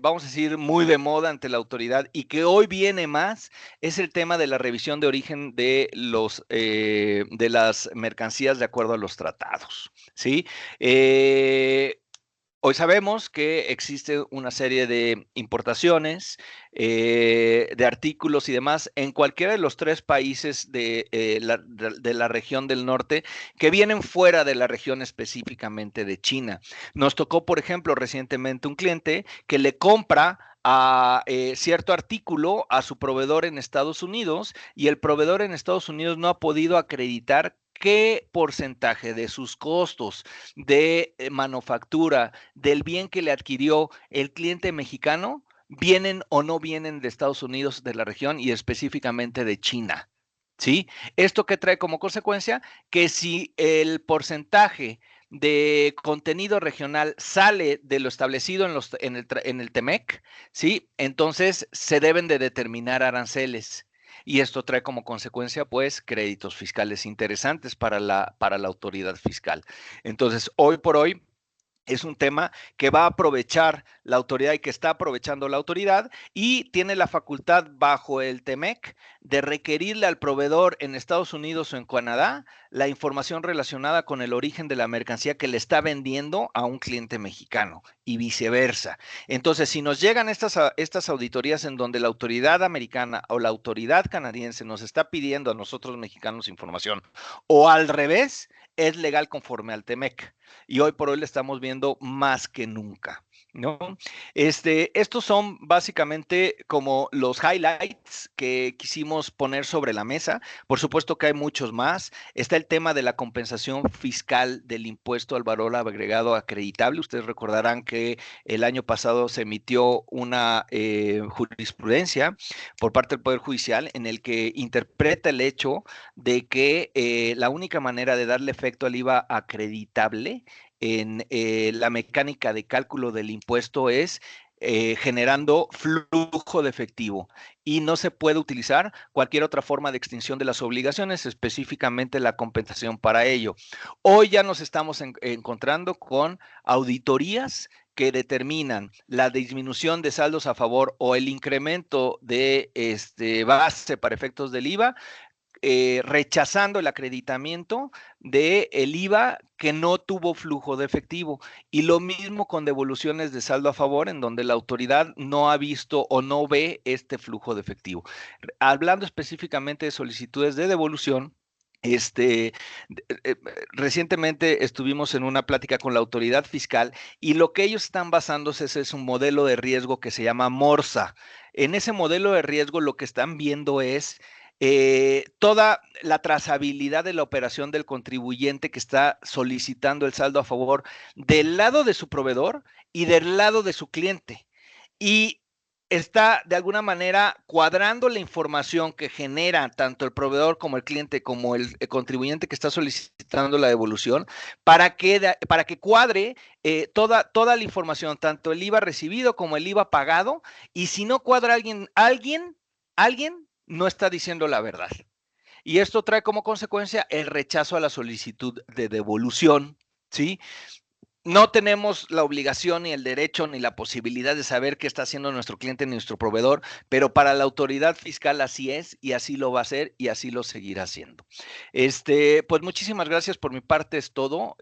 vamos a decir, muy de moda ante la autoridad y que hoy viene más, es el tema de la revisión de origen de las mercancías de acuerdo a los tratados, ¿sí? Hoy sabemos que existe una serie de importaciones de artículos y demás en cualquiera de los 3 países de la región del norte que vienen fuera de la región específicamente de China. Nos tocó, por ejemplo, recientemente un cliente que le compra a cierto artículo a su proveedor en Estados Unidos y el proveedor en Estados Unidos no ha podido acreditar qué porcentaje de sus costos de manufactura del bien que le adquirió el cliente mexicano vienen o no vienen de Estados Unidos, de la región y específicamente de China, ¿sí? Esto que trae como consecuencia que si el porcentaje de contenido regional sale de lo establecido en el TEMEC, ¿sí? Entonces se deben de determinar aranceles. Y esto trae como consecuencia, pues, créditos fiscales interesantes para la autoridad fiscal. Entonces, hoy por hoy, Es un tema que va a aprovechar la autoridad y que está aprovechando la autoridad, y tiene la facultad bajo el TEMEC de requerirle al proveedor en Estados Unidos o en Canadá la información relacionada con el origen de la mercancía que le está vendiendo a un cliente mexicano y viceversa. Entonces, si nos llegan estas auditorías en donde la autoridad americana o la autoridad canadiense nos está pidiendo a nosotros mexicanos información, o al revés, es legal conforme al TEMEC. Y hoy por hoy le estamos viendo más que nunca, ¿no? Estos son básicamente como los highlights que quisimos poner sobre la mesa. Por supuesto que hay muchos más. Está el tema de la compensación fiscal del impuesto al valor agregado acreditable. Ustedes recordarán que el año pasado se emitió una jurisprudencia por parte del Poder Judicial en el que interpreta el hecho de que la única manera de darle efecto al IVA acreditable en la mecánica de cálculo del impuesto es generando flujo de efectivo, y no se puede utilizar cualquier otra forma de extinción de las obligaciones, específicamente la compensación para ello. Hoy ya nos estamos encontrando con auditorías que determinan la disminución de saldos a favor o el incremento de base para efectos del IVA, rechazando el acreditamiento del IVA que no tuvo flujo de efectivo. Y lo mismo con devoluciones de saldo a favor, en donde la autoridad no ha visto o no ve este flujo de efectivo. Hablando específicamente de solicitudes de devolución, recientemente estuvimos en una plática con la autoridad fiscal, y lo que ellos están basándose es un modelo de riesgo que se llama Morsa. En ese modelo de riesgo lo que están viendo es toda la trazabilidad de la operación del contribuyente que está solicitando el saldo a favor del lado de su proveedor y del lado de su cliente. Y está de alguna manera cuadrando la información que genera tanto el proveedor como el cliente como el contribuyente que está solicitando la devolución, para que cuadre toda la información, tanto el IVA recibido como el IVA pagado, y si no cuadra alguien no está diciendo la verdad. Y esto trae como consecuencia el rechazo a la solicitud de devolución, ¿sí? No tenemos la obligación, ni el derecho, ni la posibilidad de saber qué está haciendo nuestro cliente ni nuestro proveedor, pero para la autoridad fiscal así es, y así lo va a hacer, y así lo seguirá haciendo. Pues muchísimas gracias. Por mi parte es todo.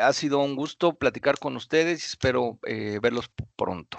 Ha sido un gusto platicar con ustedes, espero verlos pronto.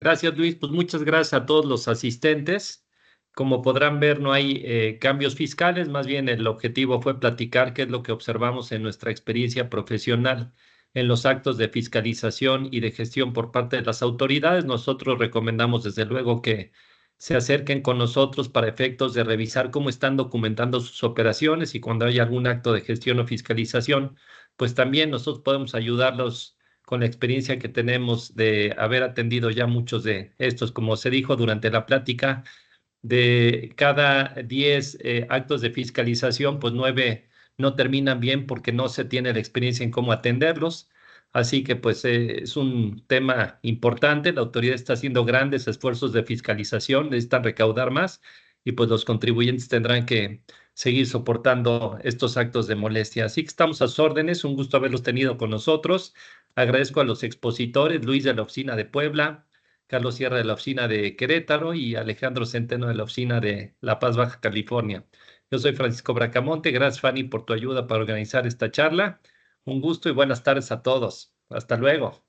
Gracias, Luis. Pues muchas gracias a todos los asistentes. Como podrán ver, no hay cambios fiscales, más bien el objetivo fue platicar qué es lo que observamos en nuestra experiencia profesional en los actos de fiscalización y de gestión por parte de las autoridades. Nosotros recomendamos desde luego que se acerquen con nosotros para efectos de revisar cómo están documentando sus operaciones, y cuando hay algún acto de gestión o fiscalización, pues también nosotros podemos ayudarlos con la experiencia que tenemos de haber atendido ya muchos de estos. Como se dijo durante la plática, de cada 10 actos de fiscalización, pues 9 no terminan bien porque no se tiene la experiencia en cómo atenderlos. Así que pues es un tema importante. La autoridad está haciendo grandes esfuerzos de fiscalización, necesitan recaudar más, y pues los contribuyentes tendrán que seguir soportando estos actos de molestia. Así que estamos a sus órdenes, un gusto haberlos tenido con nosotros. Agradezco a los expositores, Luis de la Oficina de Puebla, Carlos Sierra de la Oficina de Querétaro y Alejandro Centeno de la Oficina de La Paz, Baja California. Yo soy Francisco Bracamonte. Gracias, Fanny, por tu ayuda para organizar esta charla. Un gusto y buenas tardes a todos. Hasta luego.